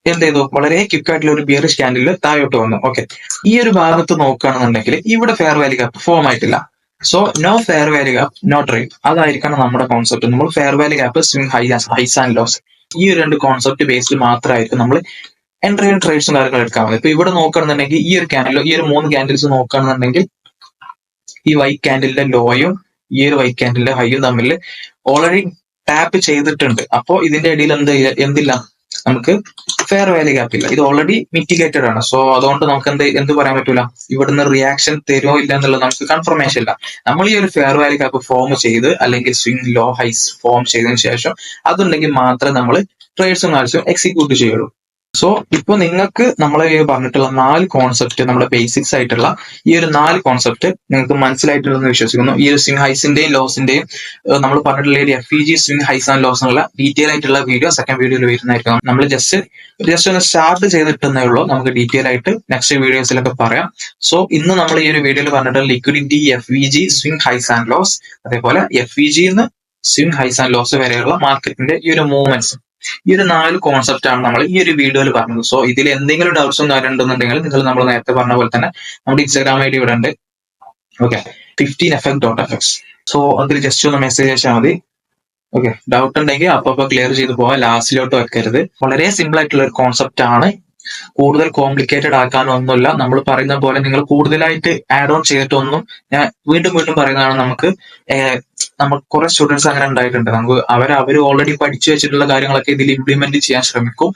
എന്ത് ചെയ്തു? വളരെ ക്വിക്കായിട്ടുള്ള ഒരു ബിയറിഷ് ക്യാൻഡിൽ താഴോട്ട് വന്നു. ഓക്കെ, ഈ ഒരു ഭാഗത്ത് നോക്കുകയാണെന്നുണ്ടെങ്കിൽ ഇവിടെ ഫെയർ വാല്യൂ ഗ്യാപ്പ് ഫോം ആയിട്ടില്ല. So no fair value gap no trade, അതായിരിക്കണം നമ്മുടെ കോൺസെപ്റ്റ്. നമ്മൾ fair value gap, swing highs and lows, ഈ ഒരു രണ്ട് കോൺസെപ്റ്റ് ബേസ്ഡ് മാത്രമായിരിക്കും നമ്മൾ എൻട്രി ട്രേഡ്സും കാര്യങ്ങളും എടുക്കാൻ മതി. ഇപ്പൊ ഇവിടെ നോക്കുകയാണെന്നുണ്ടെങ്കിൽ ഈ ഒരു ക്യാൻഡിൽ, ഈ ഒരു 3 ക്യാൻഡിൽസ് നോക്കുകയാണെന്നുണ്ടെങ്കിൽ ഈ വൈറ്റ് ക്യാൻഡിലിന്റെ ലോയും ഈ ഒരു വൈറ്റ് ക്യാൻഡിലിന്റെ ഹൈയും തമ്മിൽ ഓൾറെഡി ടാപ്പ് ചെയ്തിട്ടുണ്ട്. അപ്പോ ഇതിന്റെ ഇടയിൽ എന്തില്ല? നമുക്ക് ഫെയർ വാല്യൂ ഗ്യാപ്പ് ഇല്ല. ഇത് ഓൾറെഡി മിറ്റിഗേറ്റഡ് ആണ്. സോ അതുകൊണ്ട് നമുക്ക് എന്ത് പറയാൻ പറ്റൂല? ഇവിടുന്ന് റിയാക്ഷൻ തരുമോ ഇല്ല എന്നുള്ളത് നമുക്ക് കൺഫർമേഷൻ ഇല്ല. നമ്മൾ ഈ ഒരു ഫെയർ വാല്യൂ ഗ്യാപ്പ് ഫോം ചെയ്ത് അല്ലെങ്കിൽ സ്വിംഗ് ലോ ഹൈസ് ഫോം ചെയ്തതിനു ശേഷം അതുണ്ടെങ്കിൽ മാത്രമേ നമ്മൾ ട്രേഡ്സും കാൽസും എക്സിക്യൂട്ട് ചെയ്യുള്ളൂ. സോ ഇപ്പൊ നിങ്ങൾക്ക് നമ്മൾ പറഞ്ഞിട്ടുള്ള 4 കോൺസെപ്റ്റ്, നമ്മുടെ ബേസിക്സ് ആയിട്ടുള്ള ഈ ഒരു 4 കോൺസെപ്റ്റ് നിങ്ങൾക്ക് മനസ്സിലായിട്ടുണ്ടെന്ന് വിശ്വസിക്കുന്നു. ഈ ഒരു സ്വിംഗ് ഹൈസിന്റെയും ലോസിന്റെയും നമ്മൾ പറഞ്ഞിട്ടുള്ള ഒരു FEG swing highs and lows എന്നുള്ള ഡീറ്റെയിൽ ആയിട്ടുള്ള വീഡിയോ സെക്കൻഡ് വീഡിയോയിൽ വരുന്നതായിരിക്കും. നമ്മൾ ജസ്റ്റ് ഒന്ന് സ്റ്റാർട്ട് ചെയ്തിട്ടേ ഉള്ളൂ. നമുക്ക് ഡീറ്റെയിൽ ആയിട്ട് നെക്സ്റ്റ് വീഡിയോസിലൊക്കെ പറയാം. സോ ഇന്ന് നമ്മൾ ഈ ഒരു വീഡിയോയിൽ പറഞ്ഞിട്ടുള്ള liquidity, FEG swing highs and lows, അതേപോലെ FEG swing highs and lows വരെയുള്ള മാർക്കറ്റിന്റെ ഈ ഒരു മൂവ്മെന്റ്സ്, ഈ ഒരു 4 കോൺസെപ്റ്റ് ആണ് നമ്മൾ ഈ ഒരു വീഡിയോയിൽ പറഞ്ഞത്. സോ ഇതിൽ എന്തെങ്കിലും ഡൗട്ട്സും കാര്യം ഉണ്ടെന്നുണ്ടെങ്കിൽ നിങ്ങൾ നമ്മൾ നേരത്തെ പറഞ്ഞ പോലെ തന്നെ നമ്മുടെ ഇൻസ്റ്റാഗ്രാം ID ഇവിടെ ഉണ്ട്. Okay, 15FX.fx. സോ അതിൽ ജസ്റ്റ് ഒന്ന് മെസ്സേജ് അയച്ചാൽ മതി. ഓക്കെ, ഡൗട്ട് ഉണ്ടെങ്കിൽ അപ്പൊ ക്ലിയർ ചെയ്ത് പോവാം, ലാസ്റ്റിലോട്ട് വെക്കരുത്. വളരെ സിമ്പിൾ ആയിട്ടുള്ള ഒരു കോൺസെപ്റ്റ് ആണ്. കൂടുതൽ കോംപ്ലിക്കേറ്റഡ് ആക്കാനൊന്നുമില്ല. നമ്മൾ പറയുന്ന പോലെ നിങ്ങൾ കൂടുതലായിട്ട് ആഡ് ഓൺ ചെയ്തിട്ടൊന്നും, ഞാൻ വീണ്ടും പറയുന്നതാണ്, നമുക്ക് കുറെ സ്റ്റുഡൻസ് അങ്ങനെ ഉണ്ടായിട്ടുണ്ട്. അവർ ഓൾറെഡി പഠിച്ചു വെച്ചിട്ടുള്ള കാര്യങ്ങളൊക്കെ ഇതിൽ ഇംപ്ലിമെന്റ് ചെയ്യാൻ ശ്രമിക്കും.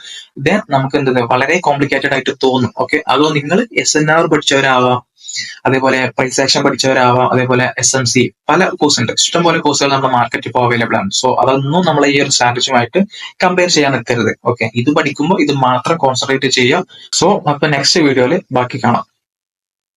ദെൻ നമുക്ക് വളരെ കോംപ്ലിക്കേറ്റഡ് ആയിട്ട് തോന്നും. ഓക്കെ, അതോ നിങ്ങൾ SNR പഠിച്ചവരാവാം, അതേപോലെ പ്രൈസ് ആക്ഷൻ പഠിച്ചവരാവാം, അതേപോലെ SMC, പല കോഴ്സ് ഉണ്ട്. ഇഷ്ടംപോലെ കോഴ്സുകൾ നമ്മുടെ മാർക്കറ്റിൽ ഇപ്പോൾ അവൈലബിൾ ആണ്. സോ അതൊന്നും നമ്മൾ ഈ ഒരു സ്ട്രാറ്റജിയുമായിട്ട് കമ്പയർ ചെയ്യാൻ നിൽക്കരുത്. ഓക്കെ, ഇത് പഠിക്കുമ്പോൾ ഇത് മാത്രം കോൺസെൻട്രേറ്റ് ചെയ്യാം. സോ അപ്പൊ നെക്സ്റ്റ് വീഡിയോയിൽ ബാക്കി കാണാം.